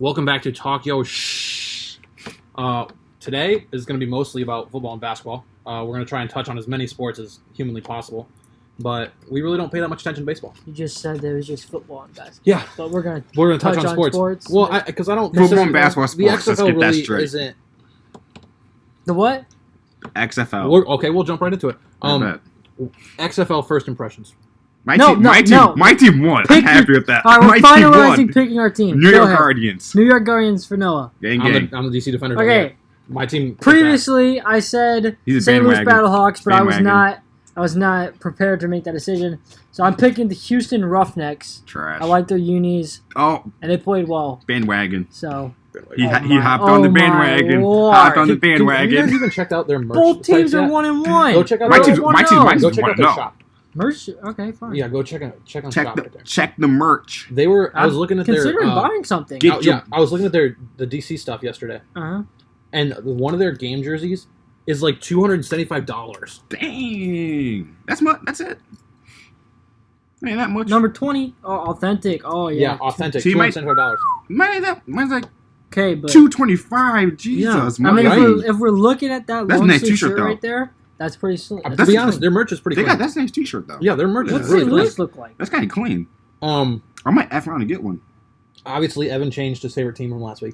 Welcome back to Talk Yo Shh. Today is going to be mostly about football and basketball. We're going to try and touch on as many sports as humanly possible, but we really don't pay that much attention to baseball. You just said there was just football and basketball. Yeah, but we're going to touch on sports. Well, because I don't football and basketball the sports. Let's XFL get that really straight. isn't. The what? XFL. We'll jump right into it. XFL first impressions. My team won. I'm happy with that. All right, we're My team won. finalizing picking our team. New York Guardians. New York Guardians for Noah. Gang. I'm the DC Defenders. Okay. My team. Previously, I said He's a St. Louis bandwagon. Battlehawks, but Bandwagon. I was not prepared to make that decision. So I'm picking the Houston Roughnecks. Trash. I like their unis, Oh, and they played well. bandwagon. So He Oh hopped my- on the oh my bandwagon. Lord. Hopped on the Have you bandwagon. guys even checked out their merch? both teams sites are yet? 1-1. Go check out My their team's Go check out their 1-0. shop. Merch. Okay, fine. Yeah, go check on shop right there. Check the merch. They were. I was looking at their. Considering buying something. I was looking at the DC stuff yesterday, Uh-huh. and one of their game jerseys is like $275. Dang. That's it. Ain't that much. Number 20. Oh, authentic. Oh yeah. Yeah, authentic. See, my- $275. Mine's like Okay, but $225. Jesus. I mean, Right. if we're looking at that That's a long nice sleeve t-shirt, shirt though. right there, that's pretty slick. To be honest, their merch is pretty clean. That's a nice t-shirt though. Yeah, their merch What's is really St. clean. Louis look like? That's kind of clean. I I might F around and get one. Obviously, Evan changed his favorite team from last week.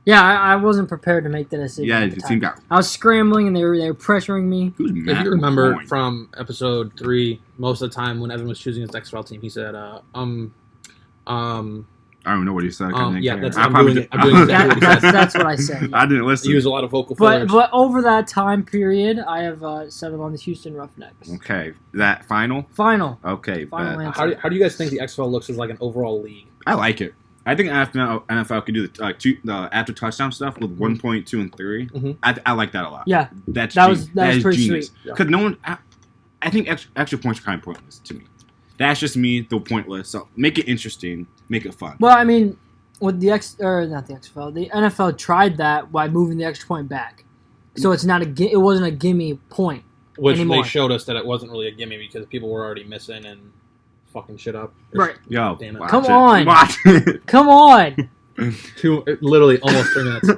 Yeah, I wasn't prepared to make that decision. Yeah, at the the team time. got. I was scrambling and they were pressuring me. Who's If Matt you remember McCoy? from episode 3, most of the time when Evan was choosing his XFL team, he said, I don't know what he said. yeah, that's- I I'm probably doing did- it- I'm doing exactly what he said. That's what I said. I didn't listen. he used a lot of vocal But fillers. but over that time period, I have settled on the Houston Roughnecks. Okay, that final. Final. Okay, Final bet. answer. How do you guys think the XFL looks as like an overall league? I like it. I think NFL could do the after touchdown stuff with 1.2 and 3. Mhm. I like that a lot. Yeah, That's that was is pretty genius. sweet. Yeah. Because no one, I think extra points are kind of pointless to me. That's just me, though pointless. So make it interesting, make it fun. Well, I mean, with the not the XFL, the NFL tried that by moving the extra point back, so it's not it wasn't a gimme point. Which Anymore. they showed us that it wasn't really a gimme because people were already missing and fucking shit up. Right. Yo, Damn it. watch Come it. on. Watch it. Come on. Literally almost 3 minutes.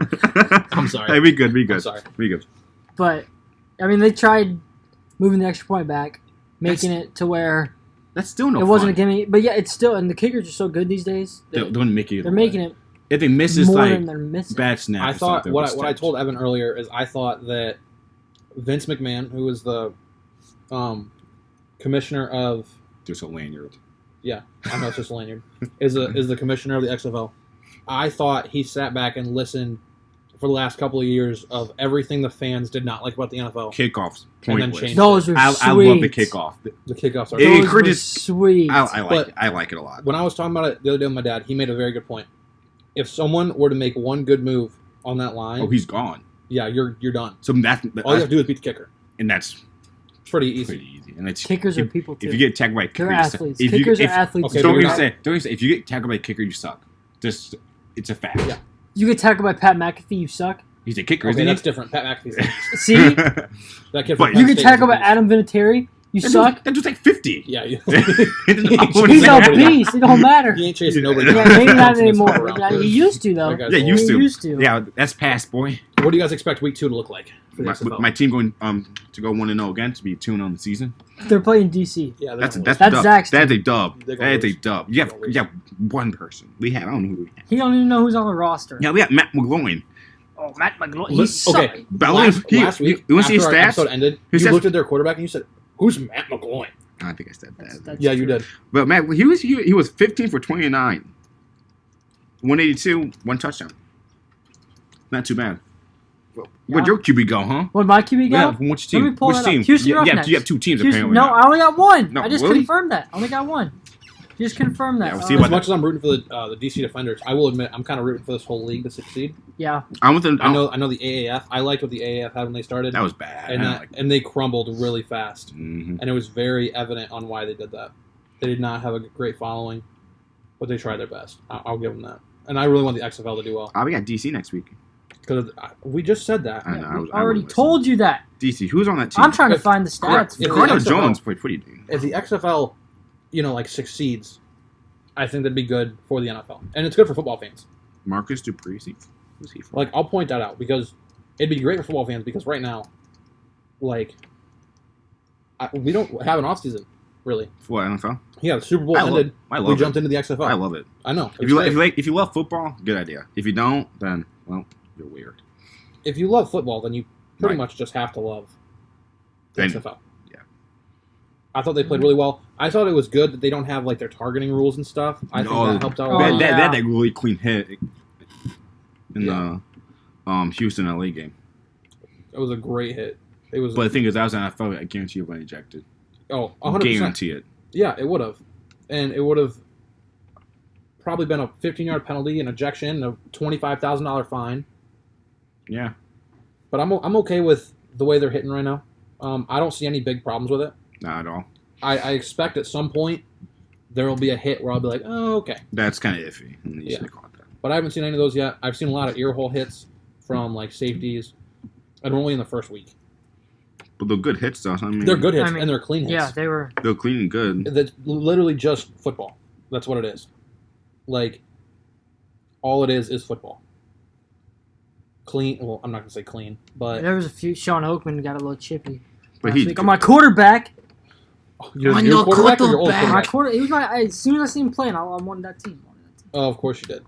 I'm sorry. Hey, be good. I'm sorry. Be good. But I mean, they tried moving the extra point back, making it to where That's still no. it wasn't a fun. gimme. But yeah, it's still, and the kickers are so good these days. They're making it. They're making it If they miss this more like than they're missing. bad snap. I or thought something, what it's I steps. told Evan earlier is I thought that Vince McMahon, who was the commissioner of Just a lanyard. I know it's just a lanyard is the commissioner of the XFL. I thought he sat back and listened for the last couple of years of everything the fans did not like about the NFL. Kickoffs. And then Pointless. change- Those are sweet. I love the kickoff. The kickoffs are. It Those were encourages- sweet. I like But- it. I like it a lot. When I was talking about it the other day with my dad, he made a very good point. If someone were to make one good move on that line, Oh, he's gone. yeah, you're done. So that's All you have to do is beat the kicker. and that's It's pretty easy. pretty easy. And it's Kickers are if, people too. If you get tagged by a kicker, They're you suck. athletes. If you- Kickers if- are athletes. Okay, too. Don't but even you're say if you get tackled by a kicker, you suck. Just it's a fact. Yeah. You get tackled by Pat McAfee, you suck. He's a kicker, Okay, isn't that's he? different. Pat McAfee's See, that kid. But from you Penn get State tackled by is a beast. Adam Vinatieri, you suck. That dude's like 50. Yeah, He's Yeah. a beast. It don't matter. he ain't chasing nobody. Yeah, maybe not anymore. Around. Yeah, he used to though. That guy's Yeah, old. used to. He used to. Yeah, that's past, boy. What do you guys expect week 2 to look like for the XFL? My team going to go 1-0 again to be 2-0 on the season. They're playing DC. yeah, That's that's a dub. Zach's That's a dub. They're gonna That's a lose. dub. They're gonna lose. You have one person. I don't know who we have. He don't even know who's on the roster. Yeah, we got Matt McGloin. Oh, Matt McGloin. Look- He's okay. But last week, you want to see his after our stats? episode ended, His you stats- looked at their quarterback and you said, "Who's Matt McGloin?" I think I said that. That's Yeah, you true. did. But Matt, he was 15 for 29, 182, 1 touchdown. Not too bad. Where'd your QB go, huh? What my QB Yeah, go? from which Let team? me pull Which that up. team? Houston yeah, Roughnecks. you have 2 teams Houston, apparently. no, now. I only got one. No, I just really? confirmed that. I only got one. Just confirmed that. Yeah, we'll see As about much as I'm rooting for the DC Defenders, I will admit I'm kind of rooting for this whole league to succeed. Yeah. I'm with them. I know the AAF. I liked what the AAF had when they started, That was bad. and they crumbled really fast, Mm-hmm. and it was very evident on why they did that. They did not have a great following, but they tried their best. I'll give them that. And I really want the XFL to do well We got DC next week. because we just said that. I know. I I already wasn't told you that. listening. DC. Who's on that team? I'm trying to If- find the stats. if Cardinal the XFL Jones played pretty good. If the XFL, succeeds, I think that'd be good for the NFL, and it's good for football fans. Marcus Dupree. Who's he from? Like, I'll point that out because it'd be great for football fans because right now, like, we don't have an offseason, really. For what, NFL? Yeah, the Super Bowl ended. I We love jumped it. into the XFL. I love it. I know. If you love football, good idea. If you don't, then well, you're weird. If you love football, then you pretty Right. much just have to love the And- XFL. yeah. I thought they played really well. I thought it was good that they don't have like their targeting rules and stuff. I think that helped out a Oh, lot. They yeah. had that really clean hit in Yeah. the Houston LA game. It was a great hit. It was. But the thing is, that was NFL. I guarantee you would have ejected. 100%. Guarantee it. Yeah, it would have, and it would have probably been a 15-yard penalty, an ejection, a $25,000 fine. Yeah. But I'm okay with the way they're hitting right now. I don't see any big problems with it. Not at all. I expect at some point there will be a hit where I'll be like, oh, okay. That's kind of iffy. And you Yeah. should call it that. But I haven't seen any of those yet. I've seen a lot of ear hole hits from like safeties, and we're only in the first week. But they're good hits, though. I mean, They're good hits, I mean, and they're clean hits. Yeah, they were. They're clean and good. That's literally just football. That's what it is. Like, all it is football. Clean. Well, I'm not gonna say clean, but There was a few. Sean Oakman got a little chippy. But last he. week. I'm my quarterback. your I'm new your quarterback or your old My quarterback? quarter. He was my. As soon as I seen him playing, I wanted that team. Oh, of course you did.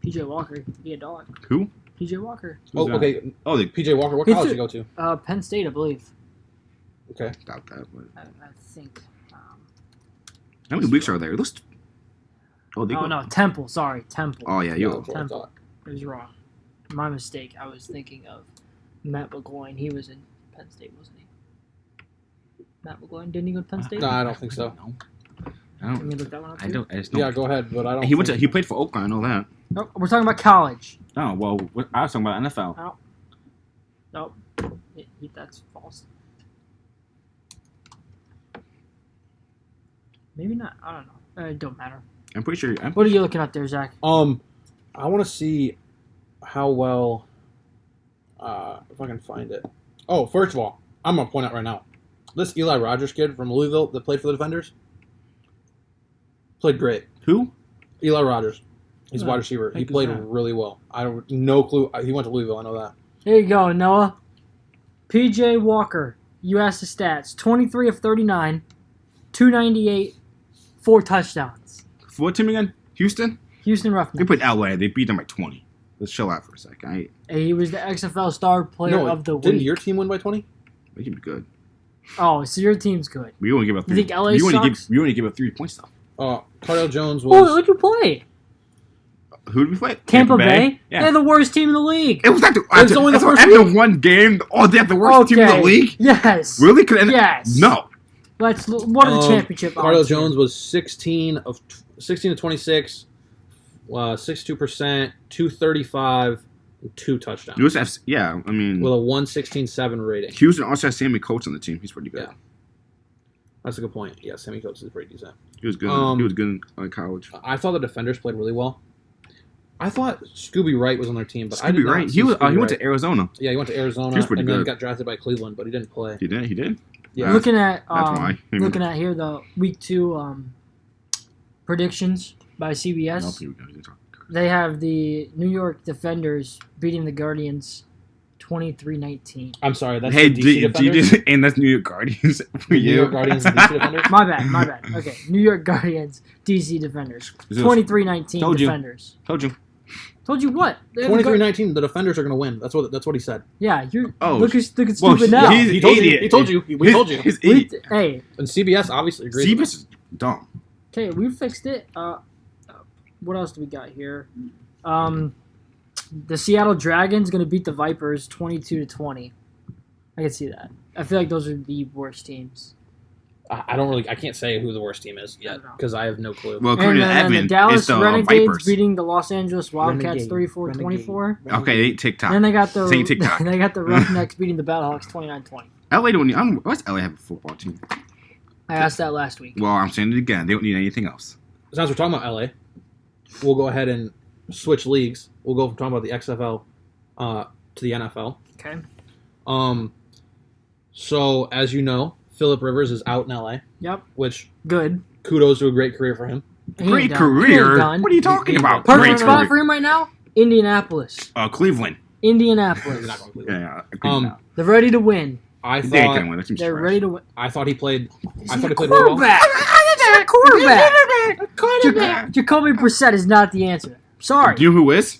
PJ Walker, be a dog. Who? PJ Walker, Oh, that? okay. Oh, they PJ Walker. What He college threw- did you go to? Penn State, I believe. Okay. doubt that. But I think. how many weeks are there? Let's. Oh, they Oh go. no, Temple. Sorry, Temple. Oh yeah, Yeah, you. that's what I Temple. thought. It was wrong. My mistake. I was thinking of Matt McGloin. He was in Penn State, wasn't he? Matt McGloin, didn't he go to Penn State? No, I don't think so. No. Let me look that one up. I too. don't. I just don't. Yeah, go ahead, but I don't. He went to. think- He played for Oakland. I know that. Nope, we're talking about college. Oh well, I was talking about NFL. Nope, that's false. Maybe not. I don't know. It don't matter. I'm pretty sure. What are you looking at there, Zach? I want to see how well. If I can find it. Oh, first of all, I'm gonna point out right now, this Eli Rogers kid from Louisville that played for the Defenders played great. Who? Eli Rogers, he's a Oh, wide receiver. He heck is played that? really well. I have no clue. He went to Louisville. I know that. Here you go, Noah. PJ Walker. You asked the stats. 23 of 39, 298, 4 touchdowns. For what team again? Houston. Houston They Roughnecks. played LA. They beat them by 20. Let's chill out for a second. He was the XFL Star Player No, of the didn't Week. your team win by 20? They can be good. Oh, so your team's good. We only give up You 3. think LA we only sucks? give up 3 points though. Cardell Jones Oh, was. who'd you play? Who did we play? Tampa Bay? Yeah. They're the worst team in the league. It was like It's only the first after week. one game. Oh, they have the worst team in the league. Yes. Really? Could end- Yes. No. What are the championship Cardell odds here? Jones was 16 to 26, 62%, 235, and 2 touchdowns You also have, yeah, I mean, with a 116.7 rating. Houston also has Sammy Coates on the team. He's pretty good. Yeah. That's a good point. Yeah, Sammy Coates is pretty decent. He was good. Um, he was good in college. I thought the defenders played really well. I thought Scooby Wright was on their team, but I did Scooby not Wright. see He was. Scooby He went Wright. to Arizona. Yeah, he went to Arizona He was pretty and then good. got drafted by Cleveland, but he didn't play. He did. He did. Yeah. Looking at That's why. looking at here the week 2 predictions by No, CBS. here we go. They have the New York Defenders beating the Guardians 23-19. I'm sorry, that's Hey, the DC Defenders. and that's New York Guardians for New you. York Guardians and DC Defenders. My bad. Okay, New York Guardians, DC Defenders. 23-19 Told you. Defenders. Told you. Told you what? They have the 23-19, the defenders are going to win. That's what he said. Yeah, you're Oh, look at well, stupid now. he's- He told you. idiot. He told you. We told you. He's We- idiot. hey, And CBS obviously agrees. with CBS is dumb. okay, we fixed it. What else do we got here? The Seattle Dragons going to beat the Vipers 22-20. I can see that. I feel like those are the worst teams. I don't really. I can't say who the worst team is I yet don't know. because I have no clue. Well, And according to then Evan, the Dallas it's the Renegades Vipers. beating the Los Angeles Wildcats Renegade. 34-24. Okay, they ain't TikTok. Then they got the Say TikTok. they got the Roughnecks beating the Battlehawks 29-20. LA don't need. What's LA have a football team? I asked that last week. Well, I'm saying it again. They don't need anything else. Since we're talking about LA, we'll go ahead and switch leagues. We'll go from talking about the XFL to the NFL. Okay. So as you know, Philip Rivers is out in LA, Yep. which Good. kudos to a great career for him. He ain't Great done. career. He ain't done. What are you talking He- about? Perfect Great spot career. for him right now. Indianapolis. Cleveland. He's Indianapolis. not going to Cleveland. Yeah, Cleveland. They're ready to win. I They ain't gonna thought win. That team's They're trash. ready to win. I thought he played. He's I thought a he played really well. quarterback. Jacoby Brissett is not the answer. Sorry. Do you know who is?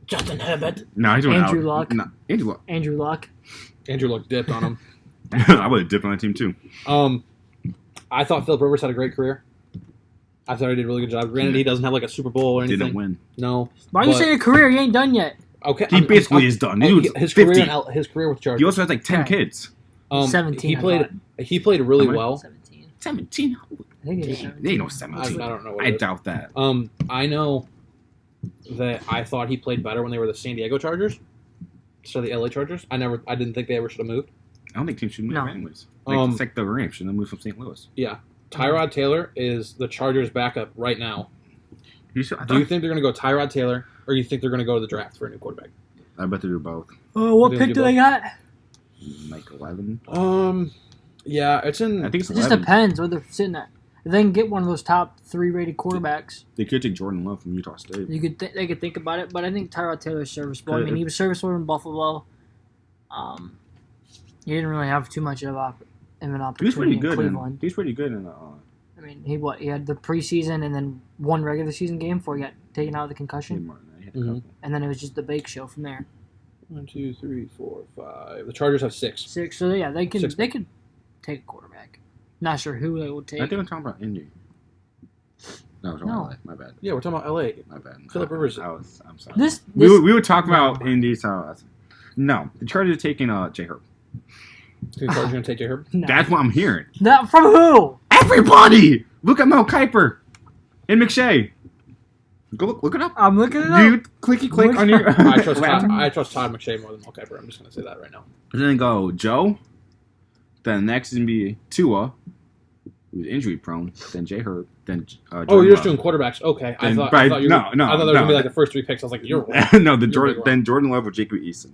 Justin Herbert. No, he's doing Andrew out. Luck. No, Andrew Luck. Andrew Luck. Andrew Luck dipped on him. I would have dipped on that team too. I thought Philip Rivers had a great career. I thought he did a really good job. Granted, he doesn't have like a Super Bowl or anything. Didn't win. No. Why are you But- saying a career? He ain't done yet. Okay. He basically is done. He was his 50. his career with Chargers. He also has like 10 Okay. kids. 17. He I played. thought. He played really How many? well. 17. 17? I think it is 17. They ain't no I 17. don't know. What I it is. doubt that. I know that I thought he played better when they were the San Diego Chargers, so the LA Chargers. I didn't think they ever should have moved. I don't think teams should move No. anyways. Um, It's like the Rams should have moved from St. Louis. Tyrod Taylor is the Chargers' backup right now. You should, I Do you think they're going to go Tyrod Taylor, or you think they're going to go to the draft for a new quarterback? bet they do both. Oh, what They pick do do they both. got? Like 11. Yeah, it's in. I think it's It just 11. depends where they're sitting at. If they can get one of those top 3 rated quarterbacks, They could take Jordan Love from Utah State. they could think about it. But I think Tyrod Taylor is serviceable. I Good. mean, he was serviceable in Buffalo. He didn't really have too much of an He was opportunity pretty in good. Cleveland. He's pretty good in I mean, he had the preseason and then one regular season game before he got taken out of the concussion, Martin. He had a Mhm. couple. and then it was just the bake show from there. 1, 2, 3, 4, 5. The Chargers have 6. 6. So yeah, they Six. could take a quarterback. Not sure who they would take. I think I'm talking about Indy. No, it's No. LA. My bad. Yeah, we're talking about LA. My bad. Phillip Rivers. I'm sorry. This We would talk about No. Indy. So no, the Chargers are taking J. Herb. The Chargers going to take J. Herb? no. That's what I'm hearing. Not from who? Everybody, look at Mel Kiper and McShay. Go look it up. I'm looking it up. Do you clicky click on your? I trust laptop? Todd McShay more than Mel Kiper. I'm just going to say that right now. And then go Joe. Then next is gonna be Tua, who's injury prone. Then J. Herb. Then Oh, you're just Jordan doing quarterbacks. Okay. I Then- thought but you were, no, I thought there was no. going to be like the first 3 picks. I was like, you're wrong. Love. No, big then Jordan Love or Jacob Eason.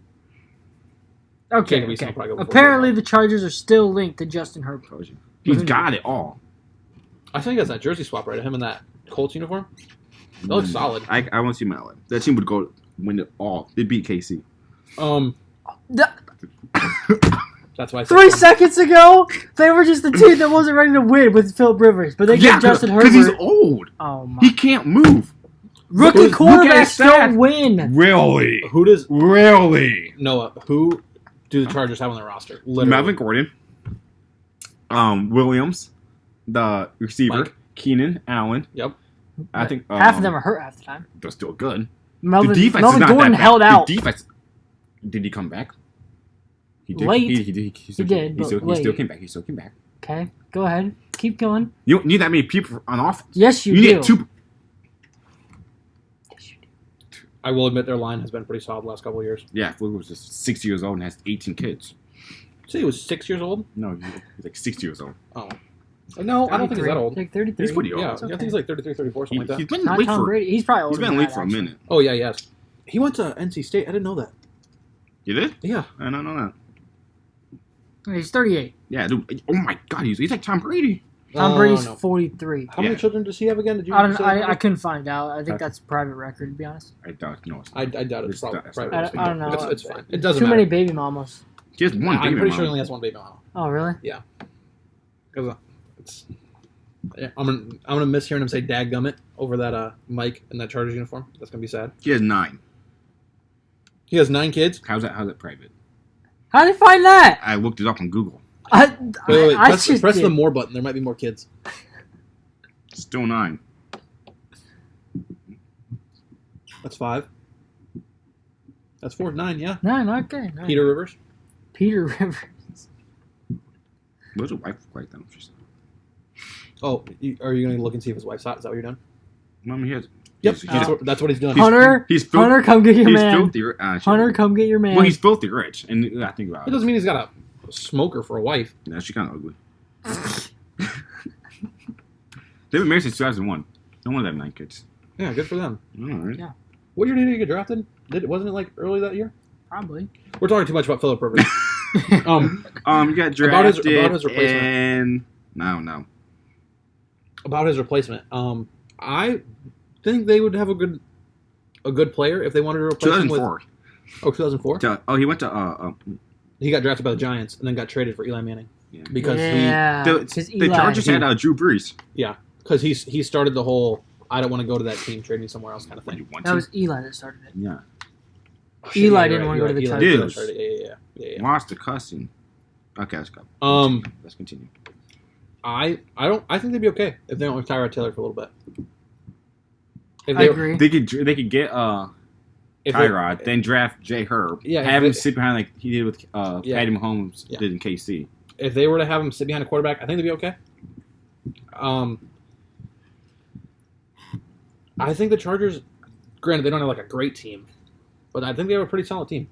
Okay. Jacob Eason will probably go before Apparently, Jordan the Chargers are still linked to Justin Herbert. Told you. He's got it all. I think that's that jersey swap, right? Him in that Colts uniform. That looks solid. I want to see my LA. That team would go win it all. They beat KC. That's why I said 3 seconds ago, they were just the team that wasn't ready to win with Philip Rivers, but they get Justin Herbert. because he's old. Oh my! He can't move. Rookie look at his quarterbacks don't stats. win. Really? Who does Really? Noah? Who do the Chargers have on their roster? Literally. Melvin Gordon. Williams, the receiver. Mike. Keenan Allen. Yep. I think Half of them are hurt half the time. They're still good. Melvin, the defense Melvin is not Gordon that bad. held out. The defense. Did he come back? He did. Late. He did. He did, but He still late. came back. He still came back. Okay, go ahead. Keep going. You don't need that many people on offense. Yes, you You do. need 2. Yes, you do. I will admit their line has been pretty solid the last couple of years. Yeah, Flugel was just 6 years old and has 18 kids. See, he was 6 years old. No, he's like 6 years old. Oh. No, I don't think he's that old. Like 33. He's pretty old. Yeah, It's I think okay. he's like 33, 34, something like that. He's been in the Not league Tom for. Brady. He's probably older He's been in than the league that, for a actually. minute. Oh yeah, yes. He went to NC State. I didn't know that. You did? Yeah. I don't know that. He's 38. Yeah, dude. Oh my God, he's like Tom Brady. Tom Brady's no. 43. How many Yeah. children does he have again? Did you? I don't. say that? I couldn't find out. I think Okay. that's private record, to be honest. I doubt. No, it's I doubt it's It's probably not- private. I don't know. It's fine. It doesn't Too matter. many baby mamas. He has one I'm baby pretty mama. sure he only has one baby mama. Oh, really? Because it's. Yeah, I'm gonna miss hearing him say "dadgummit" over that Mike in that Chargers uniform. That's gonna be sad. He has 9. He has 9 kids. How's that private? How did you find that? I looked it up on Google. Wait. I Press just the did. more button. There might be more kids. Still 9. That's 5. That's 4. 9. Yeah. No, okay. No. Peter Rivers. Peter Rivers. What's a wife look like then? Oh, are you gonna look and see if his wife's hot? Is that what you're doing? Mom, he has. Yep. He's, That's what he's doing. Hunter, he's fil- Hunter, come get your he's man. filthy. Hunter, come get your man. Well, he's filthy rich, and I think about It doesn't mean he's got a smoker for a wife. Yeah, she's kind of ugly. They've been married since 2001. No wonder they have 9 kids. Yeah, good for them. All right. Yeah. What year did he get drafted? Wasn't it like early that year? Probably. We're talking too much about Philip Rivers. You got drafted about his replacement. and no. About his replacement. I think they would have a good player if they wanted to replace him with. 2004. 2004. Oh, he went to He got drafted by the Giants and then got traded for Eli Manning because the Chargers had Drew Brees. because he started the whole I don't want to go to that team, trade me somewhere else kind of thing. That was Eli that started it. Yeah. Eli didn't want to go to the Chargers. Yeah. Watch the cussing. Okay, let's go. Let's continue. I think they'd be okay if they don't with Tyrod Taylor for a little bit. If I agree. They could get Tyrod, then draft Jay Herb. Yeah, have him sit behind like he did with Patty Mahomes Yeah. did in KC. If they were to have him sit behind a quarterback, I think they'd be okay. I think the Chargers, granted, they don't have like a great team, but I think they have a pretty solid team.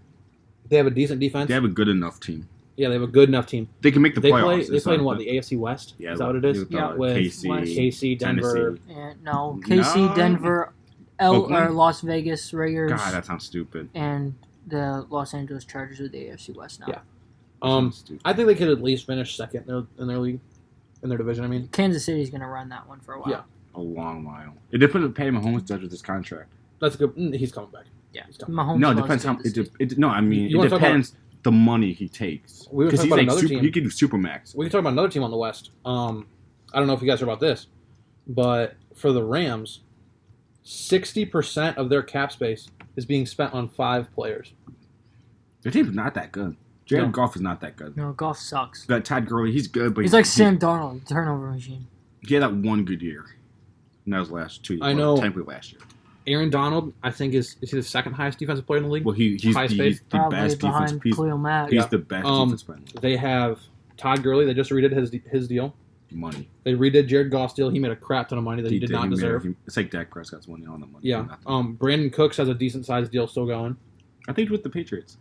They have a decent defense. They have a good enough team. Yeah, they have a good enough team. They can make the playoffs. They play in what, the AFC West? Yeah, is that what it is? Yeah, with KC, Denver. No, KC, Denver, or Las Vegas Raiders. God, that sounds stupid. And the Los Angeles Chargers are the AFC West now. Yeah. I think they could at least finish second in their league, in their division. I mean, Kansas City's going to run that one for a while. Yeah. A long while. It depends what Patty Mahomes does with this contract. that's a good. He's coming back. Yeah. He's coming. Mahomes No, it loves depends how. Kansas City. No, I mean You it wanna talk depends the money he takes. We were Because talking he's about like another team. he can do supermax. We can talk about another team on the West. I don't know if you guys heard about this, but for the Rams, 60% of their cap space is being spent on 5 players. Their team's not that good. Jared No. Goff is not that good. No, golf sucks. That Todd Gurley, he's good, but He's like Sam Darnold, the turnover machine. He had that one good year. And that was last 2 years. I know. Technically last year. Aaron Donald, I think, is he the second highest defensive player in the league? Well, he's the Highest paid? best Probably defense. behind Khalil Mack. He's the best defense player in the league. They have Todd Gurley. They just redid his deal. Money. They redid Jared Goff's deal. He made a crap ton of money that he did not deserve. It's like Dak Prescott's money on the money. Yeah. Brandon Cooks has a decent sized deal still going. I think with the Patriots.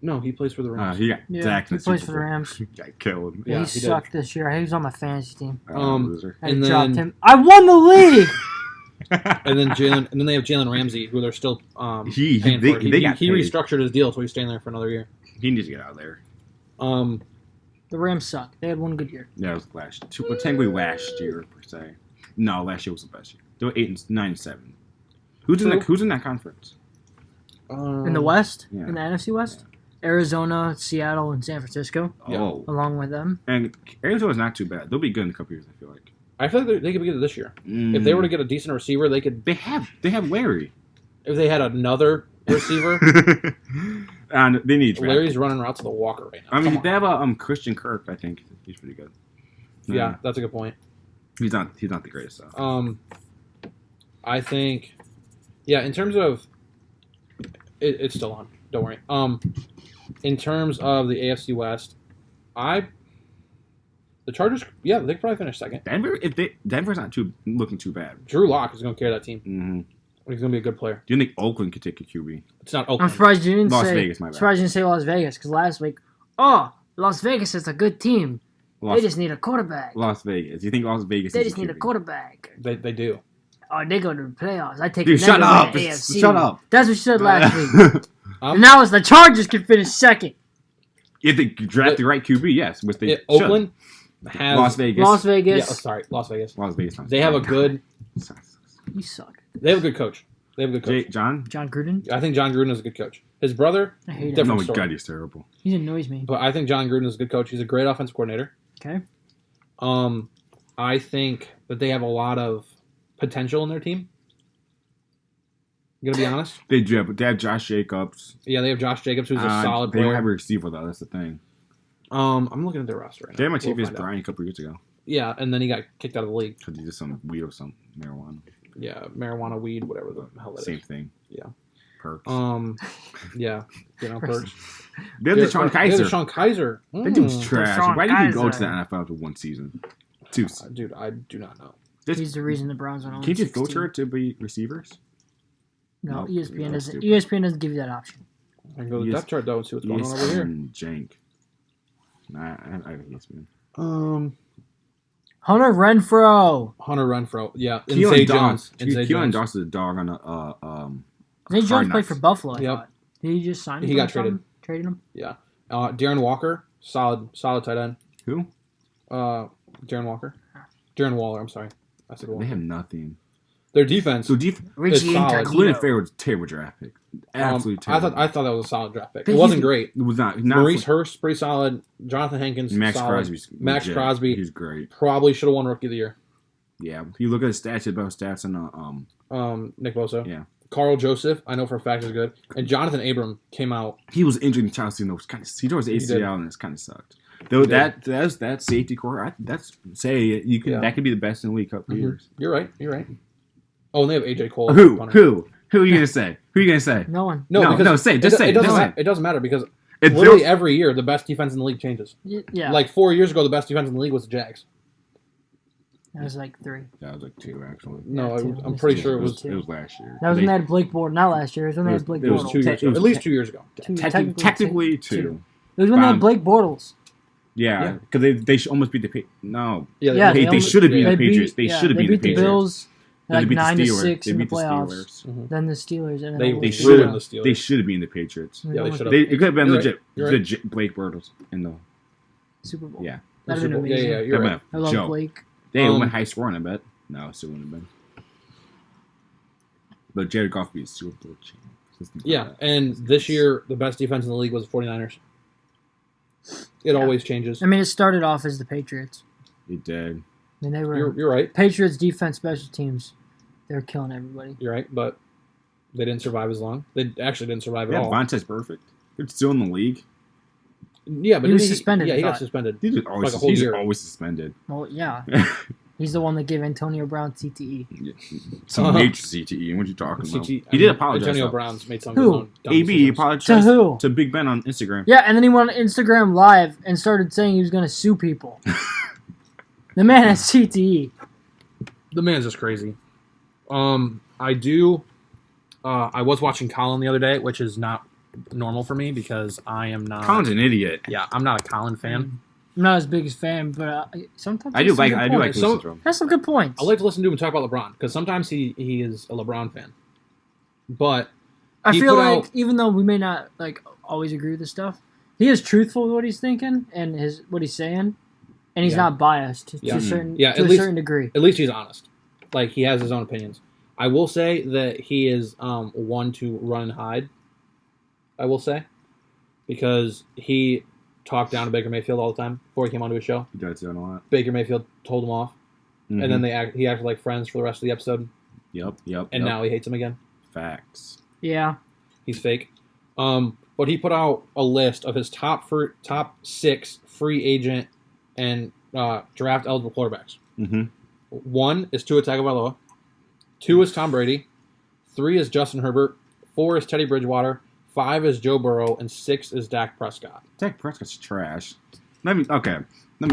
No, he plays for the Rams. He got Dak he in the plays Super for the Bowl. Rams. Got killed. Yeah, he he did. sucked this year. He was on my fantasy team. Loser. I And dropped then- him. I won the league. And then they have Jalen Ramsey, who they're still He paying for. He got paid. restructured his deal, so he's staying there for another year. He needs to get out of there. The Rams suck. They had one good year. Yeah, it was technically last year per se. No, last year was the best year. They were 8-9-7. Who's in that conference? In the West? Yeah. In the NFC West? Arizona, Seattle, and San Francisco, Yeah. Oh, along with them. and Arizona's not too bad. They'll be good in a couple years. I feel like. I feel like they could be good this year. If they were to get a decent receiver, they could. they have Larry. If they had another receiver, And they need draft. Larry's running routes to the Walker right now. I mean, Come they on. have Christian Kirk. I think he's pretty good. Yeah, that's a good point. He's not the greatest though. I think, yeah. In terms of, it's still on. Don't worry. In terms of the AFC West, the Chargers, yeah, they could probably finish second. Denver's not looking too bad. Drew Lock is going to carry that team. Mm-hmm. He's going to be a good player. Do you think Oakland could take a QB? It's not I'm Oakland. surprised you didn't Las say. Vegas, my bad. Surprised you didn't say Las Vegas because last week, Las Vegas is a good team. They just need a quarterback. Las Vegas. Do you think Las Vegas? They is just need a QB? quarterback. They do. Oh, they go to the playoffs. I take Dude, them shut to up. win the AFC. Shut up. That's what you said last week. Um, And now it's the Chargers can finish second. If they draft the right QB, yes. Which they Oakland has Las Vegas. Las Yeah, Vegas. sorry, Las Vegas. Las Vegas. They have a good. You suck. They have a good coach. They have a good coach. John? John Gruden. I think John Gruden is a good coach. His brother, I hate him. Different Oh my story. god, he's terrible. He annoys me. but I think John Gruden is a good coach. He's a great offensive coordinator. Okay. I think that they have a lot of potential in their team. I'm gonna be honest. They have Josh Jacobs. Yeah, they have Josh Jacobs, who's a solid They don't player. have a receiver though. That's the thing. I'm looking at their roster right now. They had We'll Martavis find out. Bryant a couple years ago Yeah, and then he got kicked out of the league. because he did some weed or some marijuana. Yeah, marijuana, weed, whatever the hell that is. Same thing. Yeah. Perks. Yeah, perks. they have Deshaun Kaiser. Deshaun Kaiser. That dude's trash. Deshaun Why did he go to Kaiser. the NFL after one season? Two. Dude, I do not know. He's the reason the Browns went on. Can't you filter it to be receivers? No, Nope. ESPN That's doesn't. stupid. ESPN doesn't give you that option. I can go to the depth chart though and see what's going on over here. Jank. Nah, I have ESPN. Hunter Renfro. Hunter Renfro. Yeah, and Keelan Zay Jones. Jones. And Zay Keelan Jones. Jones is a dog on the Zay Jones Hard played Knocks. for Buffalo. I Yep. thought. Did he just sign him? He got traded. Traded him. Darren Walker, solid tight end. Who? Darren Walker. Darren Waller. I'm sorry. I said They Walker. have nothing. Their defense. So Richie solid. Incognito. Clinton Fair was a terrible draft pick. Absolutely I terrible. thought that was a solid draft pick. But It wasn't great. it was not Maurice for, Hurst, pretty solid. Jonathan Hankins, Max solid. Crosby's Max legit. Crosby. He's great. Probably should have won Rookie of the Year. Yeah, if you look at his stats, about stats and Nick Bosa. yeah, Carl Joseph, I know for a fact is good. And Jonathan Abram came out. he was injured in Chelsea. And it was kind of he tore his did. ACL and it's kind of sucked. Though He did. that safety core, that's say you can Yeah. that could be the best in the league couple Mhm. years. You're right. Oh, and they have AJ Cole. Who punter. are you gonna say? Who are you gonna say? No one. No, because say it. it, Just do- say it. it. Doesn't Just say matter. It doesn't matter because It literally feels- every year the best defense in the league changes. Yeah. Like 4 years ago, the best defense in the league was the Jags. that was like 3. that was like 2 actually. No, Yeah, I'm two. pretty sure it was. two. It was last year. That was when They- they had Blake Bortles. Not last year. It was when they had Blake it was Bortles. 2 years It ago. was At least 2 years ago. technically two. It was when they had Um, Blake Bortles. Yeah, Yeah. because they should almost beat the No, Yeah, they almost- should have beat yeah. the Patriots. They should have they beat the beat the Patriots. Bills Then like they beat the 9-6 Steelers. They in the beat the playoffs. Steelers. Mhm. Then the Steelers. And They then They it should ruined have. the Steelers. They should have been the Patriots. Yeah, they won should have. It could have been You're legit. right. Legit Blake Bortles in the Super Bowl. yeah. That'd have been Yeah, amazing. yeah, you're right. I love Joe. Blake. They Um, went high scoring. I bet. No, it still wouldn't have been. But Jared Goff be a Super Bowl champ. Just think about Yeah, that. and this year the best defense in the league was the 49ers. It Yeah. always changes. I mean, it started off as the Patriots. It did. I mean, they were You're right. Patriots defense, special teams. They were killing everybody. You're right, but they didn't survive as long. They actually didn't survive Yeah, at all. Vontae's perfect. They're still in the league. Yeah, but He was didn't suspended, Yeah, I he got thought. suspended. He's always, Like a whole he's year. always suspended. Well, yeah, he's the one that gave Antonio Brown CTE. Some Uh-huh. major CTE. What are you talking about? CT He did apologize. Antonio though. Brown's made some Who? of his own dumb AB decisions. apologized To who? to Big Ben on Instagram. Yeah, and then he went on Instagram Live and started saying he was going to sue people. The man has CTE. The man's just crazy. I do. I was watching Colin the other day, which is not normal for me because I am not. Colin's an idiot. Yeah, I'm not a Colin fan. I'm not his biggest fan, but sometimes I he do has some like. good I do like points. listening to him. Has some good points. I like to listen to him talk about LeBron because sometimes he is a LeBron fan, but I he feel put like out- even though we may not like always agree with this stuff, he is truthful with what he's thinking and what he's saying, and he's Yeah. not biased to Yeah. a certain Yeah, to at a least- certain degree. at least he's honest. Like he has his own opinions. I will say that he is one to run and hide. I will say because he talked down to Baker Mayfield all the time before he came onto his show. He does that a lot. Baker Mayfield told him off, and then he acted like friends for the rest of the episode, Yep. and now he hates him again. Facts. Yeah, He's fake. But he put out a list of his top 6 free agent and draft eligible quarterbacks. Mm-hmm. 1 is Tua Tagovailoa. 2 is Tom Brady. 3 is Justin Herbert. 4 is Teddy Bridgewater. 5 is Joe Burrow, and 6 is Dak Prescott. Dak Prescott's trash. Let me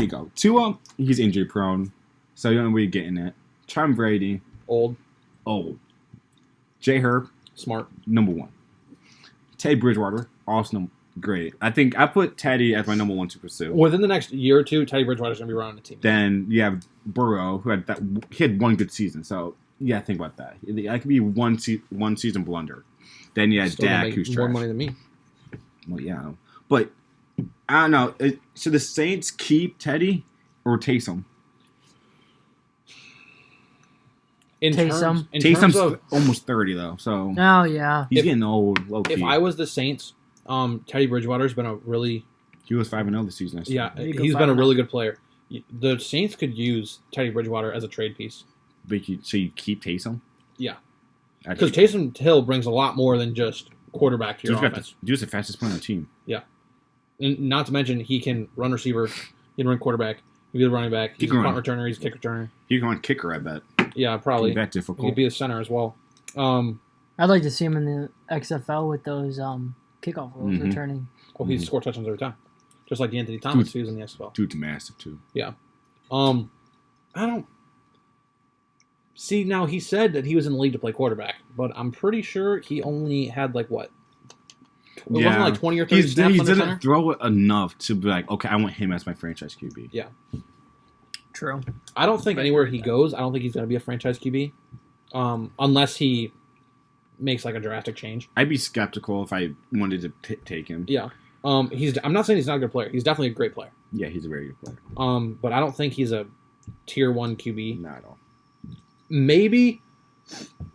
go. Tua, he's injury prone, so you know where you're getting at. Tom Brady, Old, old. J. Herb, smart. number 1. Teddy Bridgewater, awesome, great. I think I put Teddy as my number 1 to pursue. Within the next year or two, Teddy Bridgewater's going to be running the team. Then you have Burrow, who had he had one good season. So yeah, think about that. That could be one season blunder. Then you had Still gonna Dak, make who's more trash. money than me. Well, yeah, but I don't know. Should the Saints keep Teddy or Taysom? In Taysom. terms Taysom's of almost 30 though, so oh yeah. he's If- getting old. Low key. if I was the Saints, Teddy Bridgewater's been a really he was 5-0 this season. I said. Yeah, He could he's find been a him. really good player. The Saints could use Teddy Bridgewater as a trade piece But so you keep Taysom? Yeah. Actually, because Taysom Hill brings a lot more than just quarterback to your offense. Dude's the fastest player on the team. And not to mention he can run receiver, he can run quarterback, he can be a running back, he's a can punt run. returner, he's a kick returner. He can run kicker, I bet. Yeah, probably. That He difficult. could be a center as well. I'd like to see him in the XFL with those kickoff rules Mhm. returning. He scored touchdowns every time, just like Anthony Thomas, who's in the XFL. Dude's massive too. I don't see now. He said that he was in the league to play quarterback, but I'm pretty sure he only had like what? It wasn't like 20 or 30 He snaps on the center. didn't throw it enough to be like, okay, I want him as my franchise QB. Yeah. True. I don't think anywhere he goes, I don't think he's going to be a franchise QB, unless he makes like a drastic change. I'd be skeptical if I wanted to take him. Yeah. I'm not saying he's not a good player. He's definitely a great player. Yeah, he's a very good player. But I don't think he's a tier 1 QB. Not at all. Maybe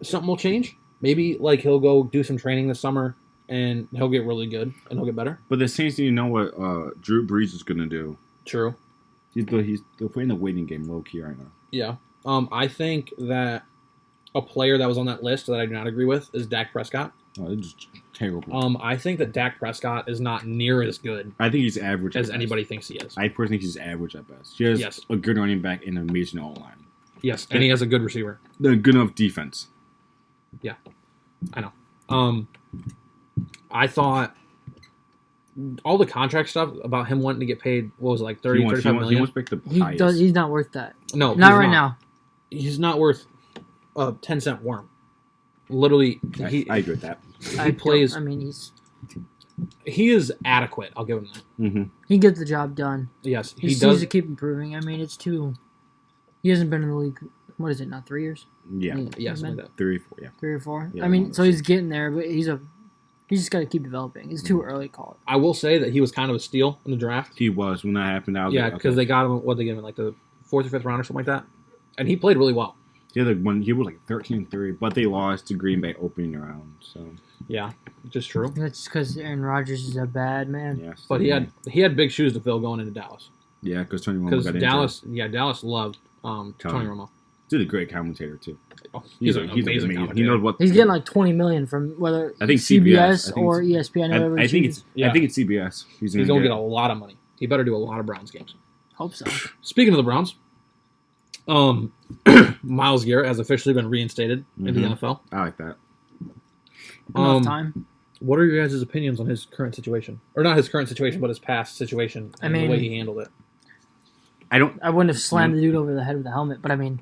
something will change. Maybe like he'll go do some training this summer and he'll get really good and he'll get better. But the Saints need to know what Drew Brees is gonna do. True. They're playing the waiting game low key right now. Yeah. I think that a player that was on that list that I do not agree with is Dak Prescott. Oh, they're just terrible. I think that Dak Prescott is not near as good I think he's average as at anybody best. thinks he is. I personally think he's average at best. He has Yes. a good running back and an amazing O-line. Yes, and he has a good receiver. They're good enough defense. I know. I thought all the contract stuff about him wanting to get paid, what was it, like 30, 35 He million? wants to pick the highest. He's not worth that. No, Not he's right now. He's not worth a 10-cent worm. Literally, I agree with that. he plays. I mean, He is adequate. I'll give him that. Mm-hmm. he gets the job done. Yes, He he just needs does. to keep improving. I mean, it's too. He hasn't been in the league. What is it? Not 3 years? Yeah, Yeah, something like that. 3 4. Yeah, 3 or 4. Yeah, I one mean, of so those. he's getting there, but he's just got to keep developing. It's too early to call it. I will say that he was kind of a steal in the draft. he was when that happened. I was Yeah, like, because they got him. What they gave him, like the 4th or 5th round or something like that, and he played really well. he was like 13-3, but they lost to Green Bay opening round. So Yeah, just true. That's because Aaron Rodgers is a bad man. yeah, But he had big shoes to fill going into Dallas because Tony Romo because got Dallas loved Tony Romo. He's a great commentator too. Oh, he's an amazing He commentator. knows what He's getting like $20 million from whether I think CBS I think or it's- ESPN. Whatever I he think chooses. it's I think it's CBS. He's gonna get a lot of money. He better do a lot of Browns games. Hope so. Speaking of the Browns, Myles Garrett has officially been reinstated into the NFL. I like that. Enough time. What are your guys' opinions on his current situation, or not his current situation, but his past situation and the way he handled it? I wouldn't have slammed the dude over the head with a helmet, but I mean,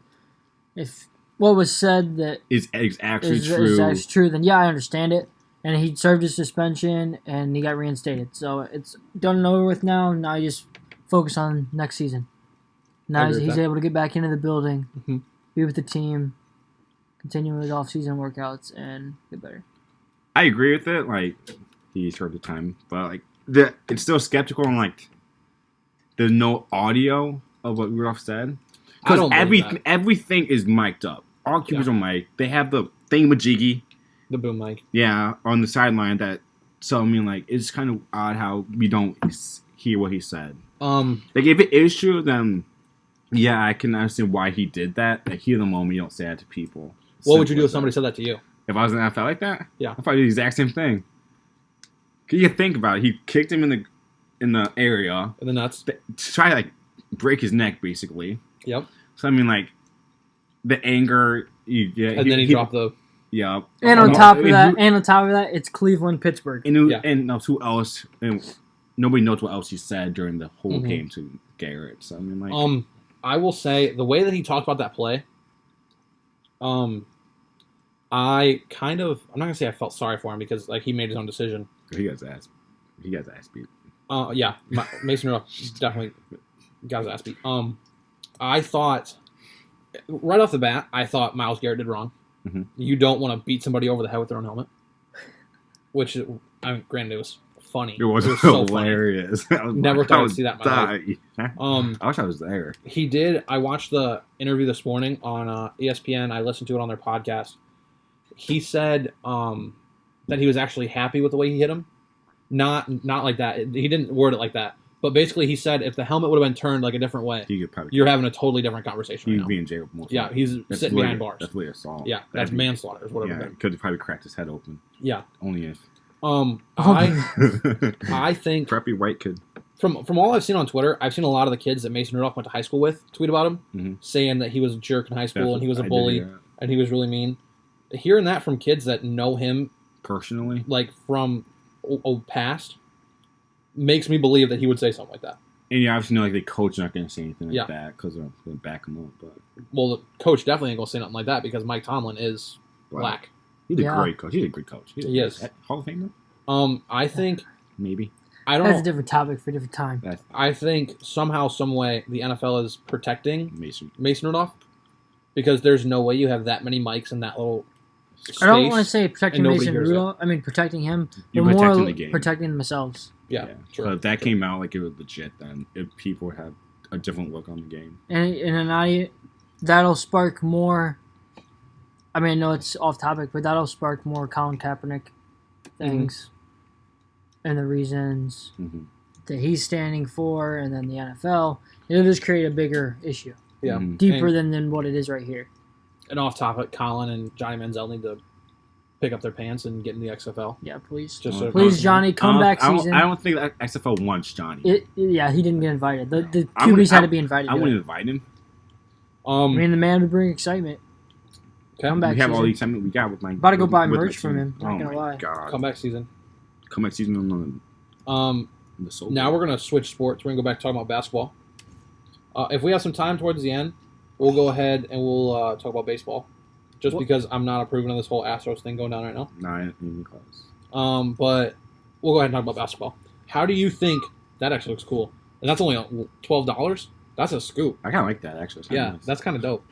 if what was said that Is actually is true. actually true, then yeah, I understand it. And he served his suspension, and he got reinstated. So it's done and over with now. Now you just focus on next season. Now agree with he's that. able to get back into the building, Mhm. be with the team, continue with off-season workouts, and get better. I agree with it. Like he served the time, but like it's still skeptical on like there's no audio of what Rudolph said I because don't believe that. everything is mic'd up. All QBs are mic'd. They have the thingamajiggy, The boom mic. yeah, on the sideline. That so I mean like it's kind of odd how we don't hear what he said. Like if it is true, then yeah, I can understand why he did that. Like heat of the moment, you don't say that to people. What would you do if Simple as somebody said that to you? that. If I was in the NFL like that? Yeah. I'd probably do the exact same thing. 'Cause you think about it, he kicked him in the area In the nuts. to try to like break his neck, basically. Yep. So I mean, like the anger, And then he dropped the. yeah. And on top of that, it's Cleveland, Pittsburgh. And knows who else? And nobody knows what else he said during the whole Mhm. game to Garrett. So I mean, like, I will say the way that he talked about that play. I kind of. I'm not gonna say I felt sorry for him because like he made his own decision. he got his ass beat. Yeah, Mason Rudolph definitely got his ass beat. I thought right off the bat, I thought Myles Garrett did wrong. Mhm. You don't want to beat somebody over the head with their own helmet. Which, I mean, granted, it was funny. It was so funny. hilarious. I was Never like, thought I I'd was see that in my dying. I wish I was there. He did. I watched the interview this morning on ESPN. I listened to it on their podcast. He said that he was actually happy with the way he hit him. Not like that. He didn't word it like that. But basically, he said if the helmet would have been turned like a different way, He could probably. you're having a totally different conversation He'd right now. be in jail. Most Yeah, likely. he's That's sitting really- behind bars. That's really assault. Yeah, that's manslaughter is whatever. Yeah, could have probably cracked his head open. Yeah. Only if. I think Preppy white kid. from all I've seen on Twitter, I've seen a lot of the kids that Mason Rudolph went to high school with tweet about him, Mhm. saying that he was a jerk in high school and he was a I did bully hear that. and he was really mean. Hearing that from kids that know him Personally, like from past makes me believe that he would say something like that. and you obviously know like the coach not going to say anything like Yeah. that because they're going to back him up. But Well, the coach definitely ain't gonna say nothing like that because Mike Tomlin is black. he's a Yeah. great coach. He's a good coach. He is. Hall of Famer, I think maybe. I don't That's a know. different topic for a different time. That's I think somehow, some way, the NFL is protecting Mason. Mason Rudolph because there's no way you have that many mics in that little space. I don't want to say protecting and nobody Mason hears it. Rudolph. I mean protecting him. You're but more protecting the game. protecting themselves. Yeah, So true. if that came out like it was legit, then if people would have a different look on the game. And that'll spark more. I mean, I know it's off topic, but that'll spark more Colin Kaepernick things and the reasons that he's standing for, and then the NFL. It'll just create a bigger issue. Yeah. Deeper than what it is right here. And off topic, Colin and Johnny Manziel need to pick up their pants and get in the XFL. Yeah, please. Please, Johnny, comeback season. I don't think that XFL wants Johnny. He didn't get invited. The QBs had to be invited. I wouldn't invite him. I mean, the man would bring excitement. Comeback we have season. all the excitement we got with my. About to go buy with merch from him. Not gonna lie. God. Comeback season. Comeback season on the soul. Now we're gonna switch sports. We're gonna go back to talking about basketball. If we have some time towards the end, we'll go ahead and we'll talk about baseball. Just because I'm not approving of this whole Astros thing going down right now. Not even close. But we'll go ahead and talk about basketball. How do you think that actually looks cool? And that's only $12. That's a scoop. I kind of like that actually. Yeah, nice. that's kind of dope.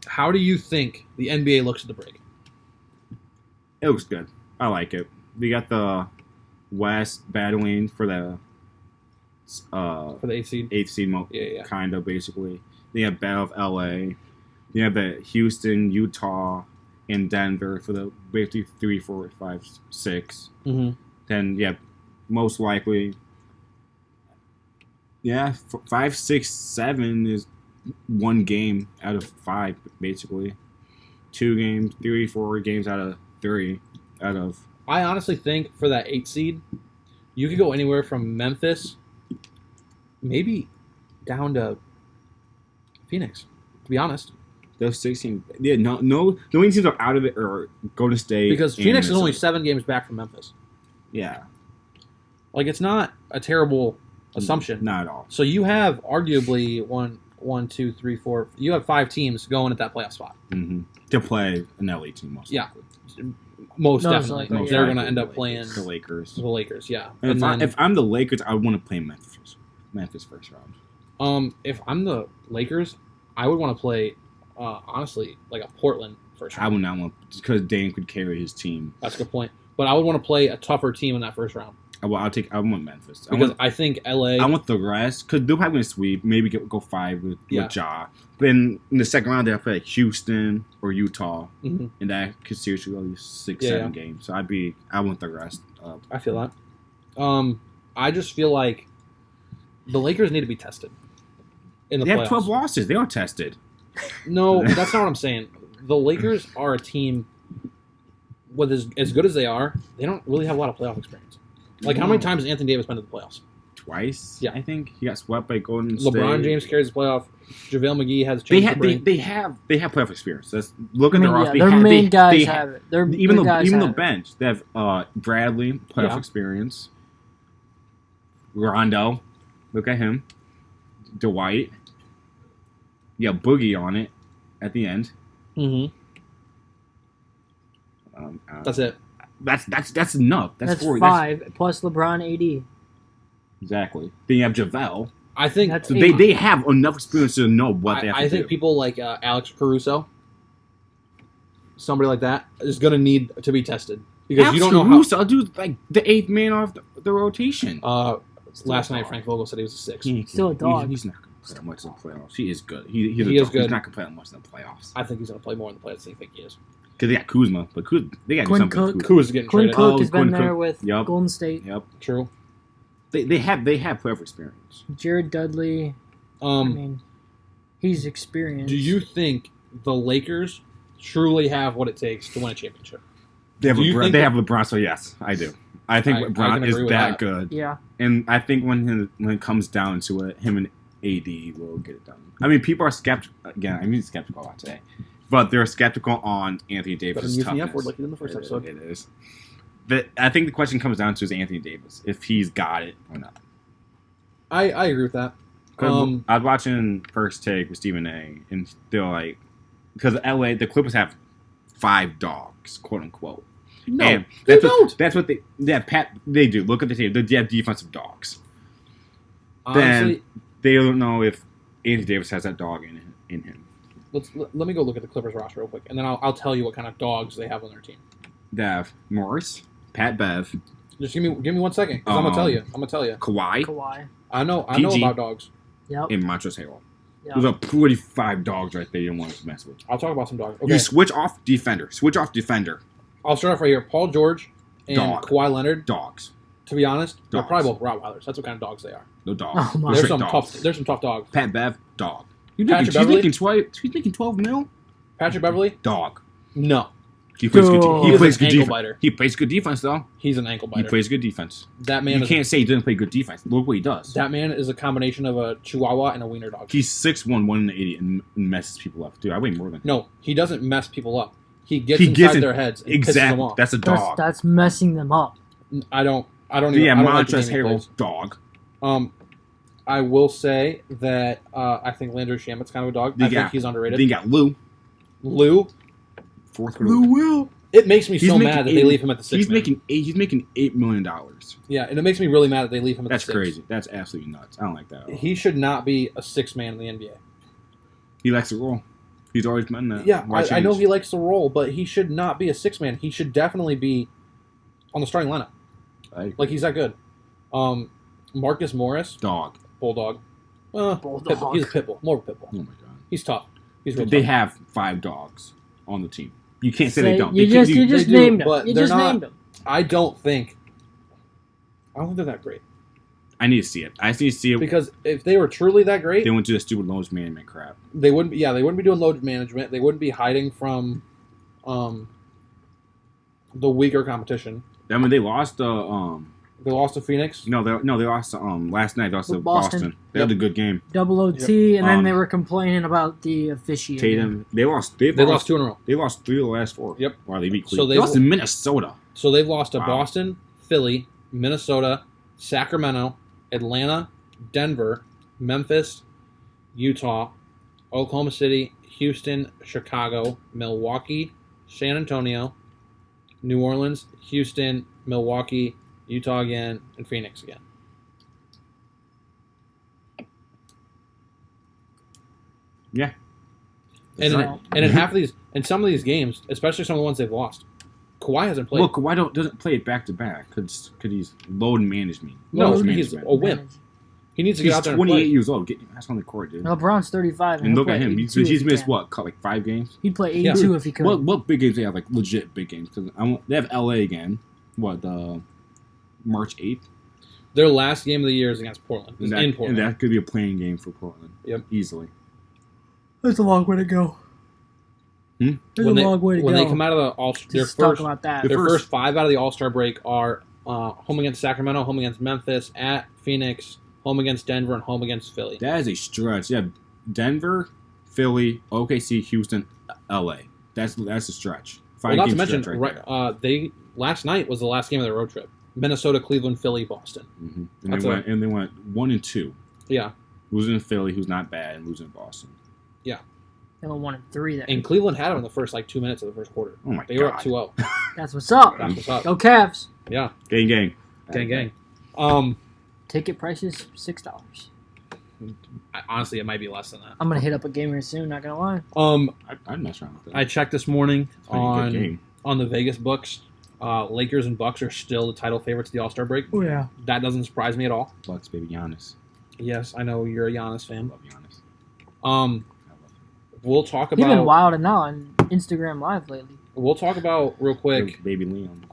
How do you think the NBA looks at the break? It looks good. I like it. We got the West battling for the eighth seed. Kind of basically. Then you have Battle of LA. You have the Houston, Utah, and Denver for the basically 3, 4, 5, 6. Mm-hmm. Then most likely, 5, 6, 7 is one game out of 5 basically. 2 games, 3, 4 games out of 3 out of. I honestly think for that 8 seed, you could go anywhere from Memphis, maybe down to Phoenix. To be honest, those 16, the only teams are out of it are Golden State, because Phoenix is only 7 games back from Memphis. Yeah, like it's not a terrible assumption. Not at all. So you have arguably 1, 2, 3, 4. You have 5 teams going at that playoff spot to play an LA team most likely. Most definitely. Likely, they're going to end up playing the Lakers. The Lakers, yeah. And if I'm the Lakers, I want to play Memphis first round. If I'm the Lakers, I would want to play, honestly, like a Portland first round. I would not want, because Dame could carry his team. That's a good point. But I would want to play a tougher team in that first round. I want Memphis. Because I think LA. I want the rest, because they'll probably sweep, maybe go 5 with Ja. Then in the second round, they'll play like Houston or Utah, and that could seriously go 6, 7 games. So I want the rest. I feel that. I just feel like the Lakers need to be tested in the playoffs. They have 12 losses. They are tested. No, that's not what I'm saying. The Lakers are a team with as good as they are. They don't really have a lot of playoff experience. Like, how many times has Anthony Davis been to the playoffs? Twice. Yeah, I think he got swept by Golden State. LeBron James carries the playoff. JaVale McGee has a chance to bring. They have playoff experience. Look at their roster. Their main guys have it. Even the bench, they have Bradley playoff experience. Rondo, look at him. Dwight. Yeah, Boogie on it at the end. Mm-hmm. That's it. That's enough. That's 5 plus LeBron AD. Exactly. Then you have JaVale. I think so they have enough experience to know what they have to do. I think people like Alex Caruso, somebody like that, is going to need to be tested. Because Alex you don't Caruso, know how... dude, like the 8th man off the rotation. Last night, Frank Vogel said he was a 6. Still a dog. He's not going to play much in the playoffs. He is good. He is good. He's not going to play much in the playoffs. I think he's going to play more in the playoffs than I think he is. Because they got Kuzma, but they got Quinn something. Kuz is getting Quinn traded. Cook has been there with Golden State. Yep. True. They have playoff experience. Jared Dudley. I mean, he's experienced. Do you think the Lakers truly have what it takes to win a championship? They have LeBron, so yes, I do. I think LeBron is that good. Yeah. And I think when it comes down to it, him and AD will get it done. I mean, people are skeptical. Again, I mean, skeptical a lot today. But they're skeptical on Anthony Davis' toughness. Like in the first episode. It is. But I think the question comes down to is Anthony Davis, if he's got it or not. I agree with that. I was watching First Take with Stephen A. And they're like, because LA, the Clippers have 5 dogs, quote unquote. No, and they don't. That's what they do. Look at the team. They have defensive dogs. Honestly, then they don't know if Anthony Davis has that dog in him. Let me go look at the Clippers roster real quick, and then I'll tell you what kind of dogs they have on their team. They have Morris, Pat Bev. Just give me 1 second, because I'm gonna tell you. Kawhi. Kawhi. I know PG. about dogs. Yep. And Montrezl Harrell. Yeah. There's a pretty 5 dogs right there you don't want to mess with. I'll talk about some dogs. Okay. You switch off defender. Switch off defender. I'll start off right here. Paul George and Dog. Kawhi Leonard. Dogs. To be honest, they're Dogs. probably both Rottweilers. That's what kind of dogs they are. No dogs. Oh, my. They're There's straight some dogs. tough. There's some tough dogs. Pat Bev, dog. He's Patrick making, Beverley? he's making 12 mil? Patrick Beverley? Dog. No, He plays good. Dude. He He's plays an good ankle defense. biter. He plays good defense though. he's an ankle He biter. plays good defense. That man. You Is can't say he doesn't play good defense. Look what he does. That man is a combination of a Chihuahua and a wiener dog. He's 6'1", 180, and messes people up. Dude, I weigh more than him. No, he doesn't mess people up. He gets He inside gets in- their heads and pisses them Exactly. off. That's a dog. That's messing them up. I don't even. Yeah, I don't like the Montrezl game he plays. Harrell, dog. I will say that I think Landry Shamit's kind of a dog. I think he's underrated. Then you got Lou. Lou, Fourth Will. it makes me He's so making mad that eight- they leave him at the six. He's man. making $8 million. Yeah, and it makes me really mad that they leave him at That's the six. crazy. That's absolutely nuts. I don't like that at all. He should not be a 6-man in the NBA. He likes to roll. He's always been that. Yeah, Why I know change? he likes to roll, but he should not be a 6-man. He should definitely be on the starting lineup. Like He's that good. Marcus Morris, dog. Bulldog. Bulldog. He's a pitbull. More of a pitbull. Oh my god. He's tough. He's real They tough. have 5 dogs on the team. You can't say they don't. You They can't just, you just they do, named them. but You they're just not- named them. I don't think they're that great. I need to see it. I just need to see it. Because if they were truly that great, They went to the stupid loans management crap. they wouldn't be. Yeah, they wouldn't be doing load management. They wouldn't be hiding from, the weaker competition. I mean, they lost the They lost to Phoenix. they lost last night. They lost to With Boston. Boston. They had a good game. Double OT, and then Um, they were complaining about the officiating. Tatum. They lost. They lost 2 in a row. They lost 3 of the last 4. Yep. Wow, they beat So Cleveland. they- They lost to Minnesota. So they've lost to Wow. Boston, Philly, Minnesota, Sacramento, Atlanta, Denver, Memphis, Utah, Oklahoma City, Houston, Chicago, Milwaukee, San Antonio, New Orleans, Houston, Milwaukee, Utah again, and Phoenix again. Yeah. And So- in half of these, in some of these games, especially some of the ones they've lost, Kawhi hasn't played. Look, Kawhi doesn't play it back to back because he's load management. No, Load he's management. a wimp. He needs to get He's out there and 28 play. years old. Get your ass on the court, dude. LeBron's 35. And he'll look play at him. 82 He's if he missed can. what? Like 5 games. He'd play 82 if he could. What big games they have? Like legit big games because they have LA again. What March 8th? Their last game of the year is against Portland. It's And that, in Portland. and that could be a playing game for Portland. Yep. Easily. That's a long way to go. Hmm? There's when a long way to when go. they come out of the all their Just talk first about that. The their first- first 5 out of the All-Star break are home against Sacramento, home against Memphis, at Phoenix, home against Denver, and home against Philly. That is a stretch. Yeah, Denver, Philly, OKC, Houston, LA. That's a stretch. Well, not to Five-game mention, stretch right there. they last night was the last game of their road trip. Minnesota, Cleveland, Philly, Boston. Mhm. that's And they went 1 and 2. Yeah, Losing to Philly, who's not bad, and losing to Boston. They went 1 and 3 there. and Cleveland had them in the first 2 minutes of the first quarter. Oh my They god. were up 2-0. That's what's up. That's what's up. Go Cavs. Yeah, Gang, gang. gang. Ticket prices $6. Honestly, it might be less than that. I'm gonna hit up a gamer soon. Not gonna lie. I'd mess around with that. I checked this morning It's a pretty good game. on the Vegas books. Lakers and Bucks are still the title favorites of the All-Star break. Oh yeah. That doesn't surprise me at all. Bucks, baby, Giannis. Yes, I know you're a Giannis I fan. love Giannis. Um, I love him. we'll talk He's been about wilding out on Instagram Live lately. real quick Baby Leon.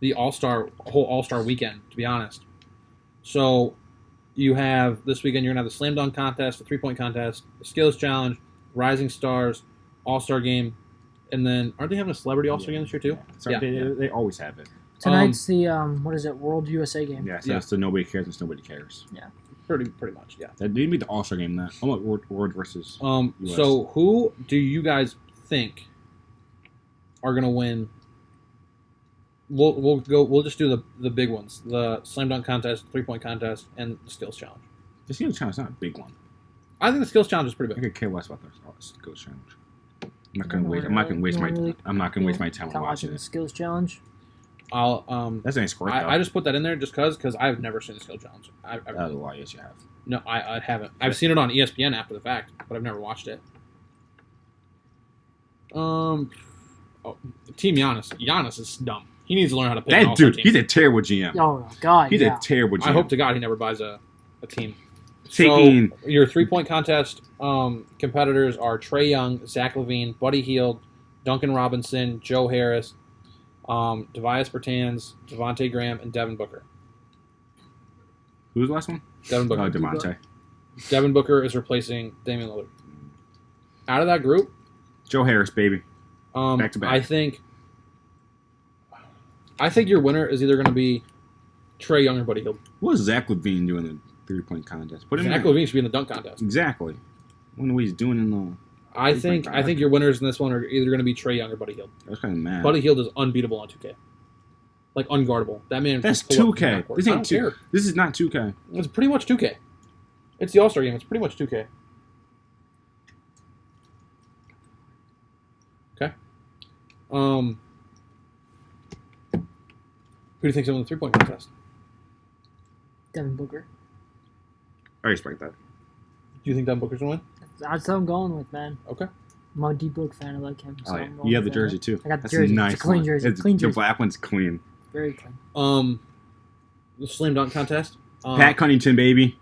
the whole All-Star weekend, to be honest. So you have this weekend you're gonna have the slam dunk contest, the 3-point contest, the skills challenge, Rising Stars, All-Star game, and then aren't they having a celebrity All-Star game this year too? Yeah. So Yeah. They always have it. Tonight's the what is it? World USA game. Yeah, so Yeah. it's the nobody cares and nobody cares. Pretty much, yeah. That didn't be the All-Star game. That I want World versus. US. So who do you guys think are gonna win? We'll just do the big ones: the slam dunk contest, 3-point contest, and the skills challenge. The skills challenge is not a big one. I think the skills challenge is pretty I big. could care less about the skills challenge. I'm not You gonna don't wait. really- I'm not gonna waste you my. don't really- I'm not gonna waste my time Can't watch watching the it. skills challenge. I'll That's a nice score. I just put that in there just because I've never seen the skills challenge. That was a lot. Yes, you have. No, I haven't. I've seen it on ESPN after the fact, but I've never watched it. Team Giannis. Giannis is dumb. He needs to learn how to pick an That all-star dude, team. he's a terrible GM. Oh God. He's yeah. a terrible GM. I hope to God he never buys a team. taking so your 3-point contest competitors are Trae Young, Zach LaVine, Buddy Hield, Duncan Robinson, Joe Harris, Tobias Bertans, Devontae Graham, and Devin Booker. Who's the last one? Devin Booker. Oh, Devontae. Devin Booker is replacing Damian Lillard. Out of that group, Joe Harris, baby. Back to back. I think your winner is either going to be Trae Young or Buddy Hield. What was Zach LaVine doing in the 3-point contest? Zach LaVine should be in the dunk contest. Exactly. I wonder what he's doing in the. I think your winners in this one are either going to be Trae Young or Buddy Hield. I was kind of mad. Buddy Hield is unbeatable on 2K. Like unguardable. That man. That's 2K. This ain't 2K. This is not 2K. It's pretty much 2K. It's the All-Star game. It's pretty much 2K. Okay. Who do you think's going to win the 3-point contest? Devin Booker. I respect that. Do you think Devin Booker's going to win? That's what I'm going with, man. Okay. I'm a D Book fan. I like him. So you have the jersey too. I got the jersey. Nice. It's a clean jersey. The black one's clean. Very clean. The slam dunk contest. Pat Connington, baby.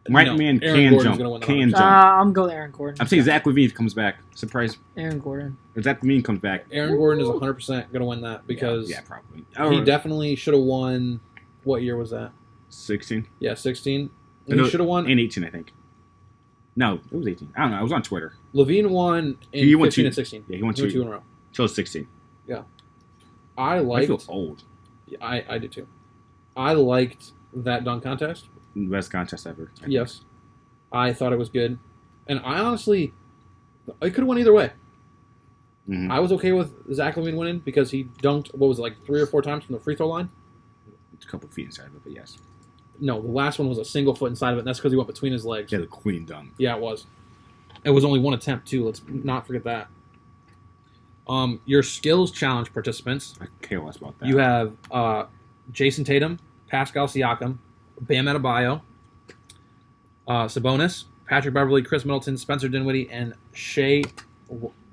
White man can jump. I'm going Aaron Gordon. I'm saying Zach LaVine comes back. Surprise. Aaron Gordon. If Zach LaVine comes back. Aaron Gordon is 100% going to win that because yeah probably. He definitely should have won. What year was that? 16. Yeah, 16. He should have won. In 18, I think. No, it was 18. I don't know. I was on Twitter. LaVine won in 15 and 16. Yeah, he won two in a row. So 16. Yeah. I feel old. Yeah, I did too. I liked that dunk contest. Best contest ever. Yes. I thought it was good. And I honestly, it could have went either way. Mm-hmm. I was okay with Zach LaVine winning because he dunked, what was it, like 3 or 4 times from the free throw line? It's a couple feet inside of it, but yes. No, the last one was a single foot inside of it, and that's because he went between his legs. Yeah, the clean dunk. Yeah, it was. It was only one attempt, too. Let's not forget that. Your skills challenge participants. I care less about that. You have Jason Tatum, Pascal Siakam, Bam Adebayo, Sabonis, Patrick Beverley, Chris Middleton, Spencer Dinwiddie, and Shea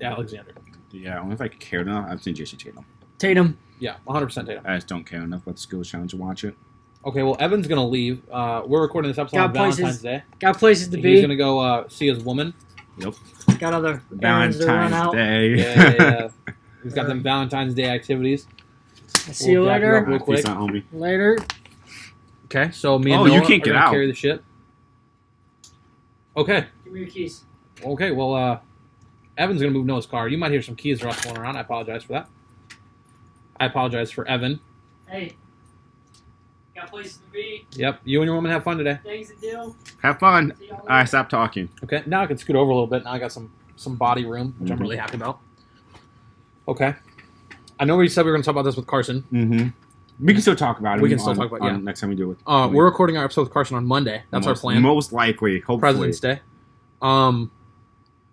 Alexander. Yeah, only if I cared enough, I've seen Jason Tatum. Tatum. Yeah, 100% Tatum. I just don't care enough about the skills challenge to watch it. Okay, well, Evan's going to leave. We're recording this episode on Valentine's Day. Got places to be. He's going to go see his woman. Yep. Got other Valentine's Day. Yeah. He's got them Valentine's Day activities. See you later. Real quick. Later. Okay, so me and Noah you can't get out. Carry the shit. Okay. Give me your keys. Okay, well, Evan's going to move Noah's car. You might hear some keys rustling around. I apologize for that. I apologize for Evan. Hey. Got places to be. Yep, you and your woman have fun today. Things to do. Have fun. All right, stop talking. Okay, now I can scoot over a little bit. Now I got some body room, which I'm really happy about. Okay. I know we said we were going to talk about this with Carson. Mm-hmm. We can still talk about it. We can still talk about it, next time we do it. We're recording our episode with Carson on Monday. That's our plan. Most likely, hopefully. President's Day.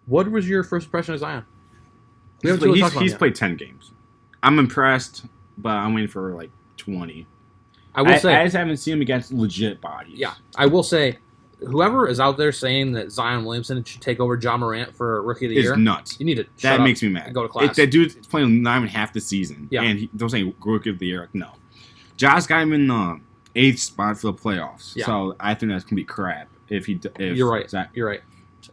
What was your first impression of Zion? He's played 10 games. I'm impressed, but I'm waiting for like 20. I will say, I just haven't seen him against legit bodies. Yeah, I will say, whoever is out there saying that Zion Williamson should take over Ja Morant for Rookie of the Year, is nuts. You need to. That makes me mad. Go to class. That dude's playing not even half the season. Yeah, and they're saying Rookie of the Year. Like, no, Ja's got him in the 8th spot for the playoffs. Yeah. So I think that's gonna be crap. If you're right. You're right.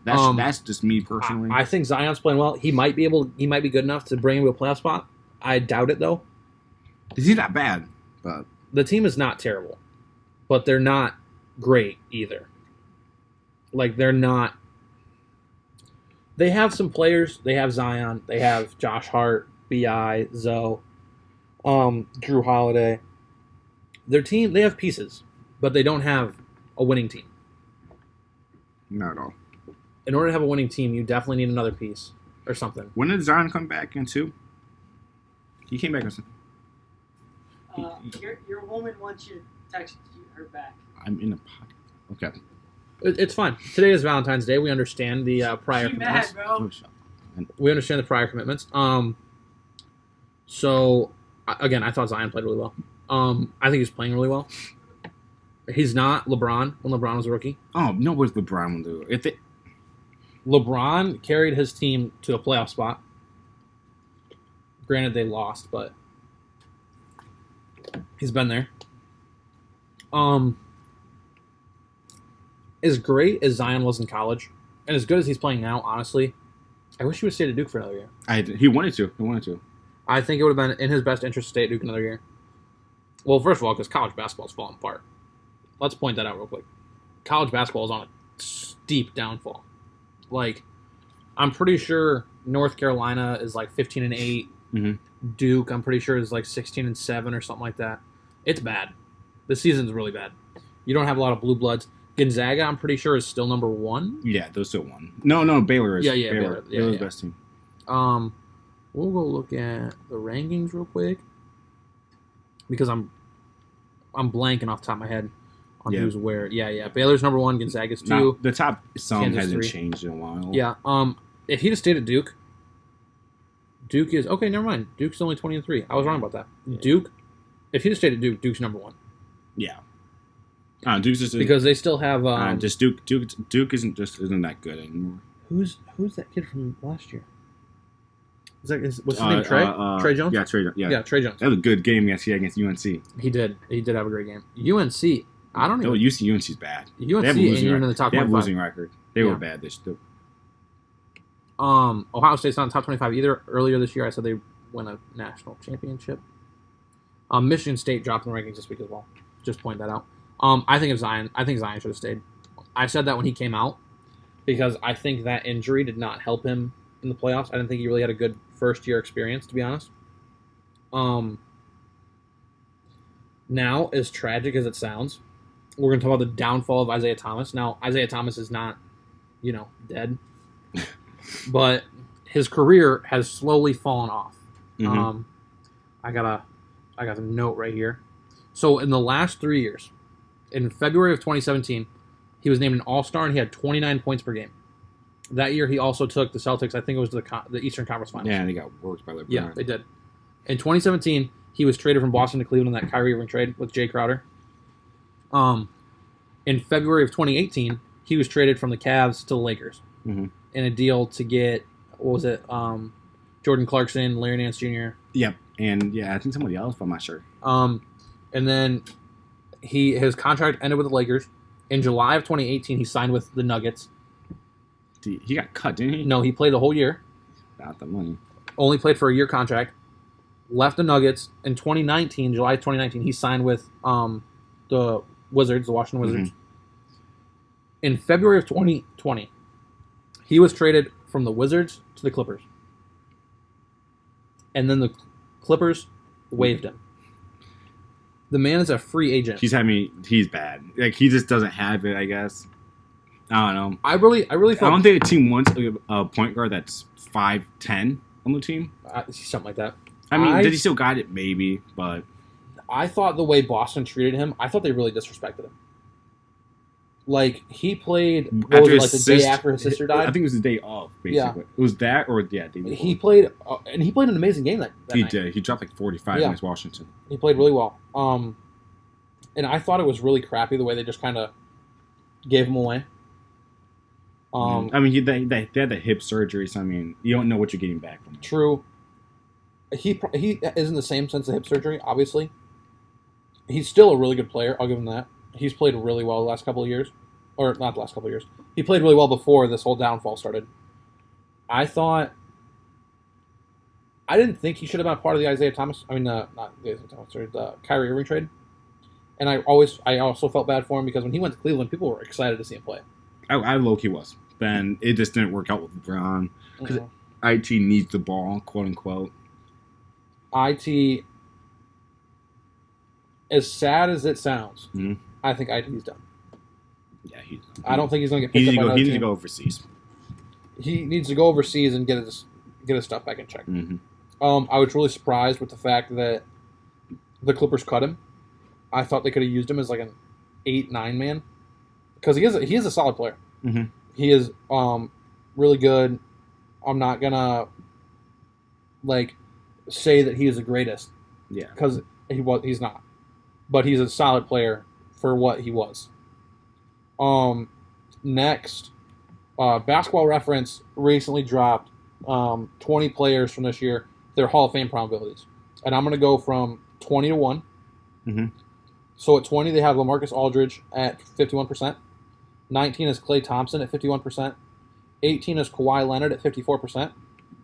That's just me personally. I think Zion's playing well. He might be good enough to bring him to a playoff spot. I doubt it though. He's not bad, but the team is not terrible, but they're not great either. Like they're not. They have some players. They have Zion. They have Josh Hart, Bi, Zoe, Drew Holiday. Their team. They have pieces, but they don't have a winning team. Not at all. In order to have a winning team, you definitely need another piece or something. When did Zion come back into? He came back in. Your woman wants you to text her back. I'm in a pocket. Okay. It's fine. Today is Valentine's Day. We understand the prior commitments. Mad, bro. We understand the prior commitments. So again, I thought Zion played really well. I think he's playing really well. He's not LeBron when LeBron was a rookie. Oh, nobody's LeBron will do. LeBron carried his team to a playoff spot. Granted, they lost, but he's been there. as great as Zion was in college, and as good as he's playing now, honestly, I wish he would stay at Duke for another year. He wanted to. I think it would have been in his best interest to stay at Duke another year. Well, first of all, because college basketball is falling apart. Let's point that out real quick. College basketball is on a steep downfall. Like, I'm pretty sure North Carolina is like 15-8. Mm-hmm. Duke, I'm pretty sure, is like 16-7 or something like that. It's bad. This season's really bad. You don't have a lot of blue bloods. Gonzaga, I'm pretty sure, is still number 1. Yeah, they're still 1. No, Baylor is. Yeah, Baylor. Baylor's best team. We'll go look at the rankings real quick because I'm blanking off the top of my head on who's where. Yeah. Baylor's number 1, Gonzaga's 2. No, the top song Kansas hasn't 3. changed in a while. Yeah. If he'd have stayed at Duke, Duke is okay. Never mind. Duke's only 20-3. I was wrong about that. Yeah. Duke, if he'd have stayed at Duke, Duke's number 1. Yeah. Duke's just because they still have just Duke isn't that good anymore. Who's that kid from last year? What's his name? Trey? Trey Jones? Yeah, Trey Jones. Yeah, Trey Jones. That was a good game against UNC. He did have a great game. UNC, I don't know. UNC's bad. UNC and you're in the top 25. They have a losing record. They were bad this year. Ohio State's not in the top 25 either. Earlier this year, I said they won a national championship. Michigan State dropped in the rankings this week as well. Just point that out. I think Zion should have stayed. I said that when he came out because I think that injury did not help him in the playoffs. I didn't think he really had a good first-year experience, to be honest. Now, as tragic as it sounds, we're going to talk about the downfall of Isaiah Thomas. Now, Isaiah Thomas is not, dead. But his career has slowly fallen off. Mm-hmm. I got a note right here. So in the last 3 years, in February of 2017, he was named an All-Star and he had 29 points per game. That year, he also took the Celtics. I think it was the Eastern Conference Finals. Yeah, they got worked by LeBron. Yeah, they did. In 2017, he was traded from Boston to Cleveland in that Kyrie Irving trade with Jay Crowder. In February of 2018, he was traded from the Cavs to the Lakers in a deal to get Jordan Clarkson, Larry Nance Jr. Yep, and I think somebody else, but I'm not sure. And then his contract ended with the Lakers. In July of 2018, he signed with the Nuggets. He got cut, didn't he? No, he played the whole year. Not the money. Only played for a year contract. Left the Nuggets. In July 2019, he signed with the Wizards, the Washington Wizards. In February of 2020, he was traded from the Wizards to the Clippers. And then the Clippers waived him. The man is a free agent. He's bad. Like, he just doesn't have it, I guess. I don't know. I really feel. I don't think a team wants a point guard that's 5'10" on the team. Something like that. I mean, did he still got it? Maybe, but I thought the way Boston treated him, I thought they really disrespected him. Like, he played the day after his sister died. I think it was the day of, basically. Yeah. It was that or day before. He played, and he played an amazing game that night. Did. He dropped like 45 against Washington. He played really well. And I thought it was really crappy the way they just kind of gave him away. I mean, they had the hip surgery, so I mean, you don't know what you're getting back from him. True. He isn't the same since the hip surgery, obviously. He's still a really good player, I'll give him that. He's played really well the last couple of years. Or not the last couple of years. He played really well before this whole downfall started. I didn't think he should have been a part of the Isaiah Thomas. I mean, not the Isaiah Thomas, sorry, the Kyrie Irving trade. And I also felt bad for him because when he went to Cleveland, people were excited to see him play. I low-key was. Then it just didn't work out with LeBron. Because IT needs the ball, quote-unquote. IT, as sad as it sounds, I think IT's done. Yeah, I don't think he's going to get picked up by another team. He needs to go overseas. He needs to go overseas and get his stuff back in check. I was really surprised with the fact that the Clippers cut him. I thought they could have used him as like an 8-9 man because he is a solid player. He is really good. I'm not gonna say that he is the greatest. Yeah, because he's not, but he's a solid player for what he was. Next, Basketball Reference recently dropped 20 players from this year, their Hall of Fame probabilities. And I'm going to go from 20 to 1. So at 20, they have LaMarcus Aldridge at 51%. 19 is Klay Thompson at 51%. 18 is Kawhi Leonard at 54%.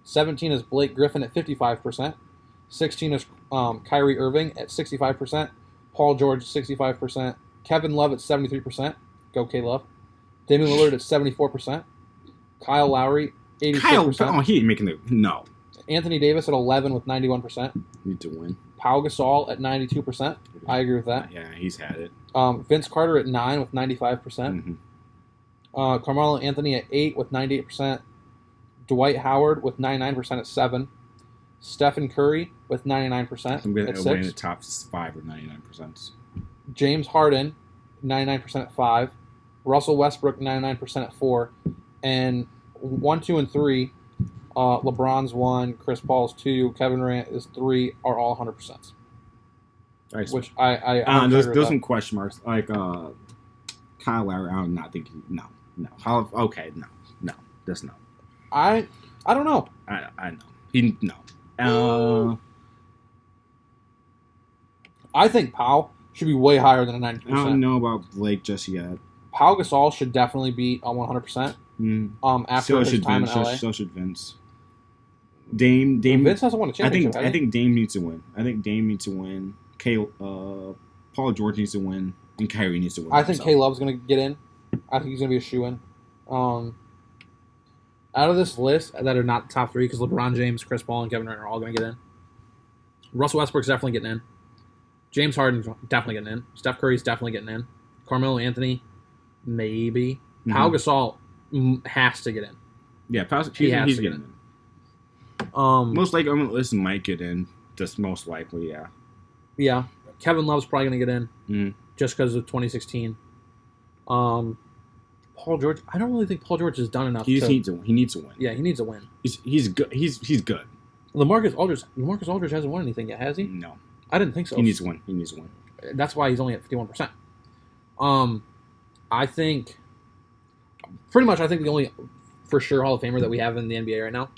17 is Blake Griffin at 55%. 16 is Kyrie Irving at 65%. Paul George at 65%. Kevin Love at 73%. Go K-Love. Damian Lillard at 74%. Kyle Lowry, 86%. He ain't making it. No. Anthony Davis at 11 with 91%. Need to win. Pau Gasol at 92%. I agree with that. Yeah, he's had it. Vince Carter at 9 with 95%. Mm-hmm. Carmelo Anthony at 8 with 98%. Dwight Howard with 99% at 7. Stephen Curry with 99% I'm going at to 6. win the top 5 or 99%. James Harden, 99% at 5. Russell Westbrook, 99% at 4. And 1, 2, and 3, LeBron's 1, Chris Paul's 2, Kevin Durant is 3, are all 100%. Nice. Which I there's some question marks. Like Kyle Lowry, I'm not thinking. No. Okay, no. That's no. I don't know. I know. No. I think Pau should be way higher than a 90%. I don't know about Blake just yet. Pau Gasol should definitely be on 100%. After his time in LA. So should Vince. Dame. Vince hasn't won a championship. I think Dame needs to win. Paul George needs to win, and Kyrie needs to win. I think K-Love's going to get in. I think he's going to be a shoo-in. Out of this list that are not the top 3, because LeBron James, Chris Paul, and Kevin Durant are all going to get in. Russell Westbrook's definitely getting in. James Harden's definitely getting in. Steph Curry's definitely getting in. Carmelo Anthony, maybe. Mm-hmm. Pau Gasol has to get in. Yeah, he's getting in. Most likely, listen, might get in. Just most likely, yeah. Yeah, Kevin Love's probably going to get in, just because of 2016. Paul George, I don't really think Paul George has done enough. He needs to win. Yeah, he needs to win. He's good. He's good. LaMarcus Aldridge hasn't won anything yet, has he? No, I didn't think so. He needs to win. That's why he's only at 51%. I think the only for sure Hall of Famer that we have in the NBA right now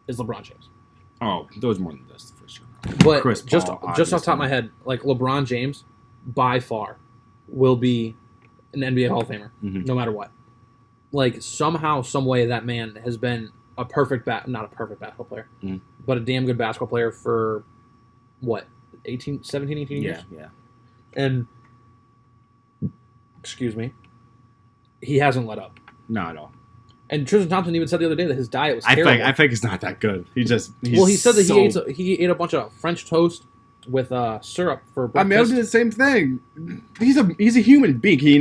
is LeBron James. Oh, those more than this for sure. But Chris Paul, just off the top of my head, like LeBron James, by far, will be an NBA Hall of Famer, no matter what. Like somehow, some way, that man has been not a perfect basketball player, but a damn good basketball player for what, 18 years? Yeah. And excuse me, he hasn't let up. Not at all. And Tristan Thompson even said the other day that his diet was terrible. I think it's not that good. He said that he ate a bunch of French toast with syrup for breakfast. I mean, I did the same thing. He's a human being. Can he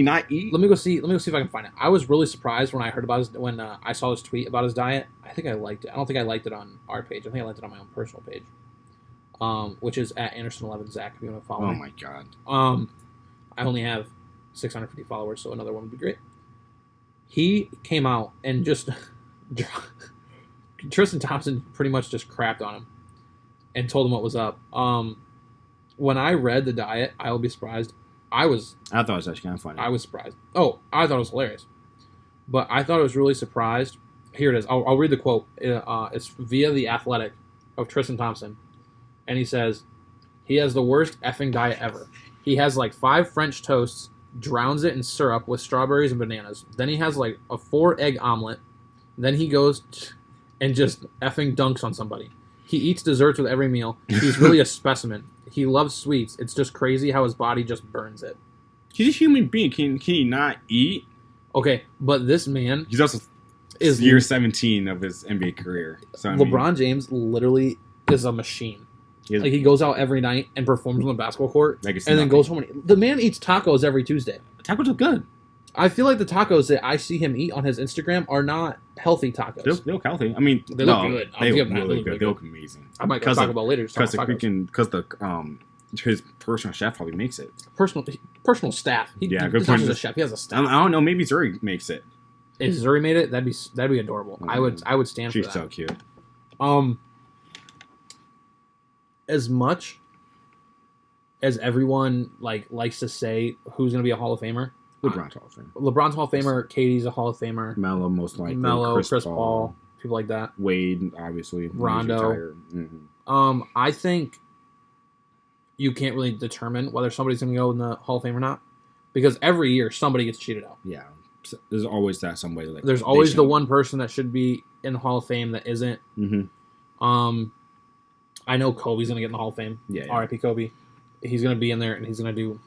not eat? Let me go see if I can find it. I was really surprised when I heard about when I saw his tweet about his diet. I think I liked it. I don't think I liked it on our page. I think I liked it on my own personal page, which is at Anderson11Zach. If you want to follow. Oh me. my god. I only have 650 followers, so another one would be great. He came out and just Tristan Thompson pretty much just crapped on him and told him what was up. When I read the diet, I will be surprised. I thought it was actually kind of funny. I was surprised. Oh, I thought it was hilarious. But I thought it was really surprised. Here it is. I'll read the quote. It's via The Athletic of Tristan Thompson. And he says, he has the worst effing diet ever. He has like 5 French toasts, drowns it in syrup with strawberries and bananas. Then he has like a 4-egg omelet. Then he goes and just effing dunks on somebody. He eats desserts with every meal. He's really a specimen. He loves sweets. It's just crazy how his body just burns it. He's a human being. Can he not eat? Okay, but this man... He's also year 17 of his NBA career. So LeBron James literally is a machine. He goes out every night and performs on the basketball court, and then goes home. The man eats tacos every Tuesday. Tacos are good. I feel like the tacos that I see him eat on his Instagram are not healthy tacos. They look healthy. I mean, they look good. They look really good. They look amazing. I might go talk about later. Because his personal chef probably makes it. Personal staff. He's not just a chef. He has a staff. I don't know. Maybe Zuri makes it. If Zuri made it, that'd be adorable. I would stand for that. She's so cute. As much as everyone likes to say who's going to be a Hall of Famer, LeBron's Hall of Famer. LeBron's Hall of Famer. KD's a Hall of Famer. Melo, most likely. Chris Paul, people like that. Wade, obviously. Rondo. I think you can't really determine whether somebody's going to go in the Hall of Fame or not because every year somebody gets cheated out. Yeah, there's always that somebody. Like there's always the one person that should be in the Hall of Fame that isn't. I know Kobe's gonna get in the Hall of Fame. Yeah. R.I.P. Kobe. He's gonna be in there, and he's gonna do.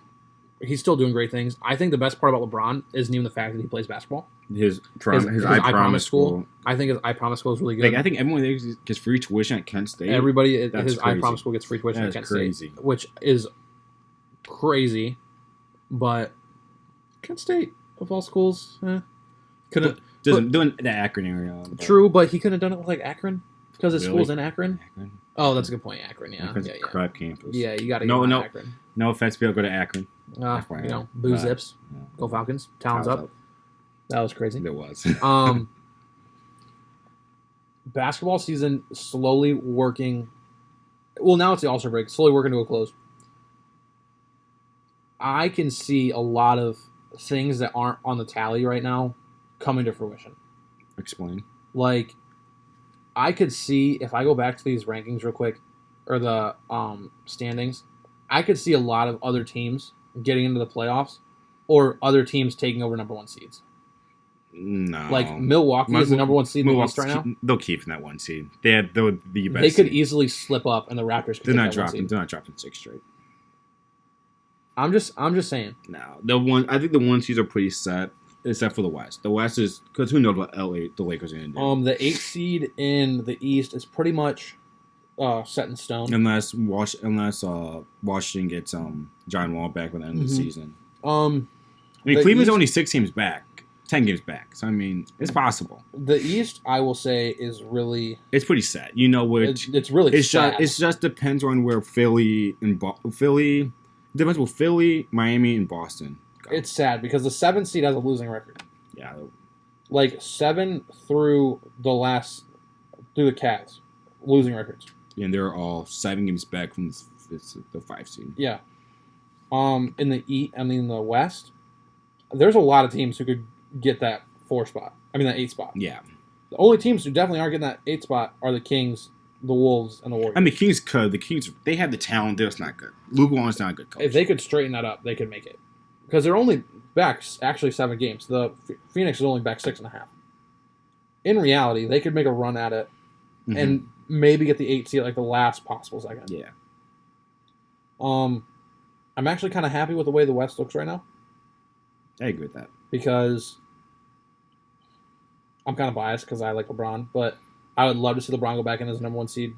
He's still doing great things. I think the best part about LeBron isn't even the fact that he plays basketball. His I Promise school. I think his I Promise school is really good. Like, I think everyone gets free tuition at Kent State. Everybody, his I Promise school gets free tuition at Kent State, which is crazy. But Kent State, of all schools, couldn't doing the Akron area. True, but he couldn't have done it with like Akron because his school's in Akron. Oh, that's a good point. Akron, yeah, Akron's crap campus. Yeah, you got to go to Akron. No offense, Bill, go to Akron. Boo Zips, go Falcons, Towns up. That was crazy. It was. Basketball season slowly working. Well, now it's the All-Star break, slowly working to a close. I can see a lot of things that aren't on the tally right now coming to fruition. Explain. Like, I could see, if I go back to these rankings real quick, or the standings, I could see a lot of other teams getting into the playoffs, or other teams taking over number one seeds. No. Like, Milwaukee is the number one seed in the East right now. They'll keep in that one seed. They'll be best. They could easily slip up, and the Raptors could They're not dropping 6 straight. I'm just saying. No, I think the one seeds are pretty set, except for the West. The West is because who knows what the Lakers are going to do. The 8th seed in the East is pretty much set in stone, unless Washington gets John Wall back by the end of the season. Cleveland's only 6 games back. 10 games back. So, I mean, it's possible. The East, I will say, is really... It's pretty sad. You know, which... It's really sad. It just depends on where Philly... It depends on Philly, Miami, and Boston go. It's sad because the 7th seed has a losing record. Yeah. Like, 7 through the Cavs. Losing records. And they're all 7 games back from the 5 seed. Yeah. In the West, there's a lot of teams who could get that 8 spot. Yeah. The only teams who definitely aren't getting that 8 spot are the Kings, the Wolves, and the Warriors. I mean, Kings could. The Kings, they have the talent. They're just not good. Luke Walton's not a good coach. If they could straighten that up, they could make it. Because they're only back, actually, 7 games. The Phoenix is only back 6.5. In reality, they could make a run at it and maybe get the 8 seed like the last possible second. Yeah. I'm actually kind of happy with the way the West looks right now. I agree with that. Because I'm kind of biased because I like LeBron, but I would love to see LeBron go back in as number 1 seed.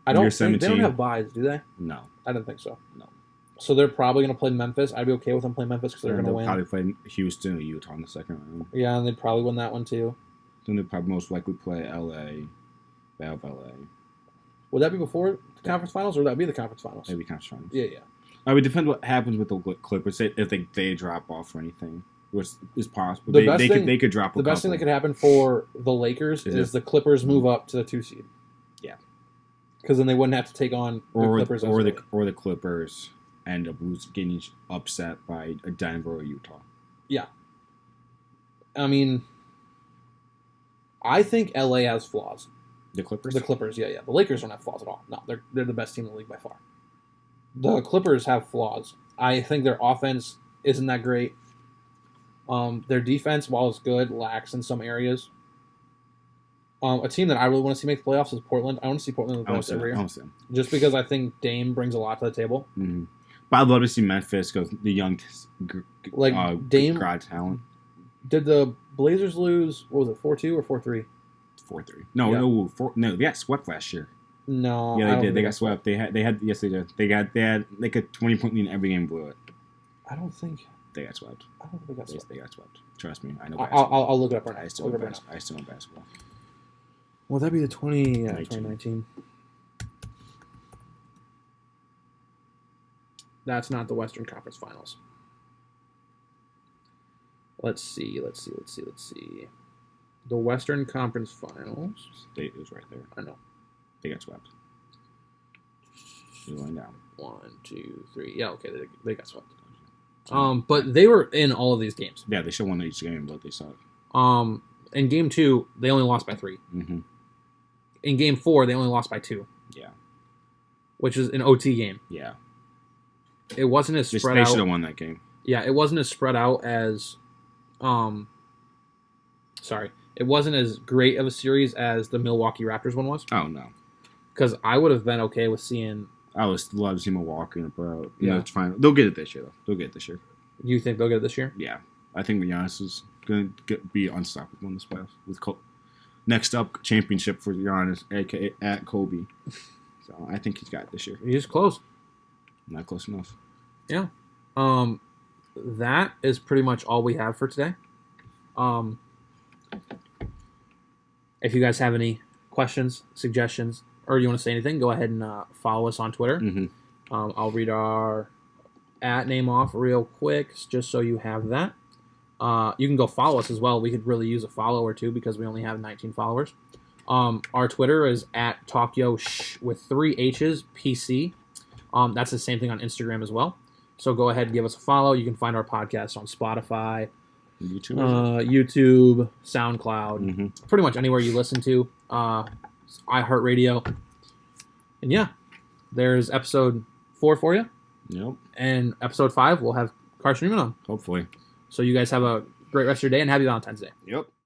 I don't think they don't have buys, do they? No. I don't think so. No. So they're probably going to play Memphis. I'd be okay with them playing Memphis because they're going to win. They'll probably play Houston or Utah in the second round. Yeah, and they'd probably win that one too. Then they'd probably most likely play LA, Battle of LA. Would that be before the conference finals, or would that be the conference finals? Maybe conference finals. Yeah. I would depend what happens with the Clippers if they drop off or anything, which is possible. They could drop. The best thing that could happen for the Lakers is the Clippers move up to the 2 seed. Yeah, because then they wouldn't have to take on the Clippers or the Clippers end up getting upset by a Denver or Utah. Yeah, I mean, I think LA has flaws. The Clippers, yeah. The Lakers don't have flaws at all. No, they're the best team in the league by far. The Clippers have flaws. I think their offense isn't that great. Their defense, while it's good, lacks in some areas. A team that I really want to see make the playoffs is Portland. I want to see Portland in the playoffs every year. Just because I think Dame brings a lot to the table. Mm-hmm. But I'd love to see Memphis because the young Dame grad talent. Did the Blazers lose? What was it? 4-2 or 4-3? 4-3. No, they got swept last year. No, yeah, they did. They got swept. Yes, they did. They had like a 20-point lead in every game, blew it. I don't think they got swept. I don't think they got swept. They got swept. Trust me, I know. I'll look it up right now. I still know basketball. Well, that'd be the 2019. That's not the Western Conference Finals. Let's see. The Western Conference Finals. It was right there. I know. They got swept. They're going down. 1, 2, 3. Yeah, okay, they got swept. But they were in all of these games. Yeah, they should have won each game, but they sucked. In game 2, they only lost by 3. Mm-hmm. In game 4, they only lost by 2. Yeah. Which is an OT game. Yeah. It wasn't as spread out. They should have won that game. Yeah, it wasn't as spread out as, it wasn't as great of a series as the Milwaukee Raptors one was. Oh no, because I would have been okay with seeing. I would love to see Milwaukee, but it's fine. They'll get it this year, though. They'll get it this year. You think they'll get it this year? Yeah, I think Giannis is going to be unstoppable in this playoffs with next up championship for Giannis, aka at Kobe. So I think he's got it this year. He's close. Not close enough. Yeah. That is pretty much all we have for today. If you guys have any questions, suggestions, or you want to say anything, go ahead and follow us on Twitter. Mm-hmm. I'll read our @name off real quick, just so you have that. You can go follow us as well. We could really use a follow or two because we only have 19 followers. Our Twitter is @TalkYoSh with 3 H's PC. That's the same thing on Instagram as well. So go ahead and give us a follow. You can find our podcast on Spotify, YouTube, SoundCloud, pretty much anywhere you listen to. iHeartRadio. And yeah, there's episode 4 for you. Yep. And episode 5, we'll have Carson Newman on. Hopefully. So you guys have a great rest of your day and happy Valentine's Day. Yep.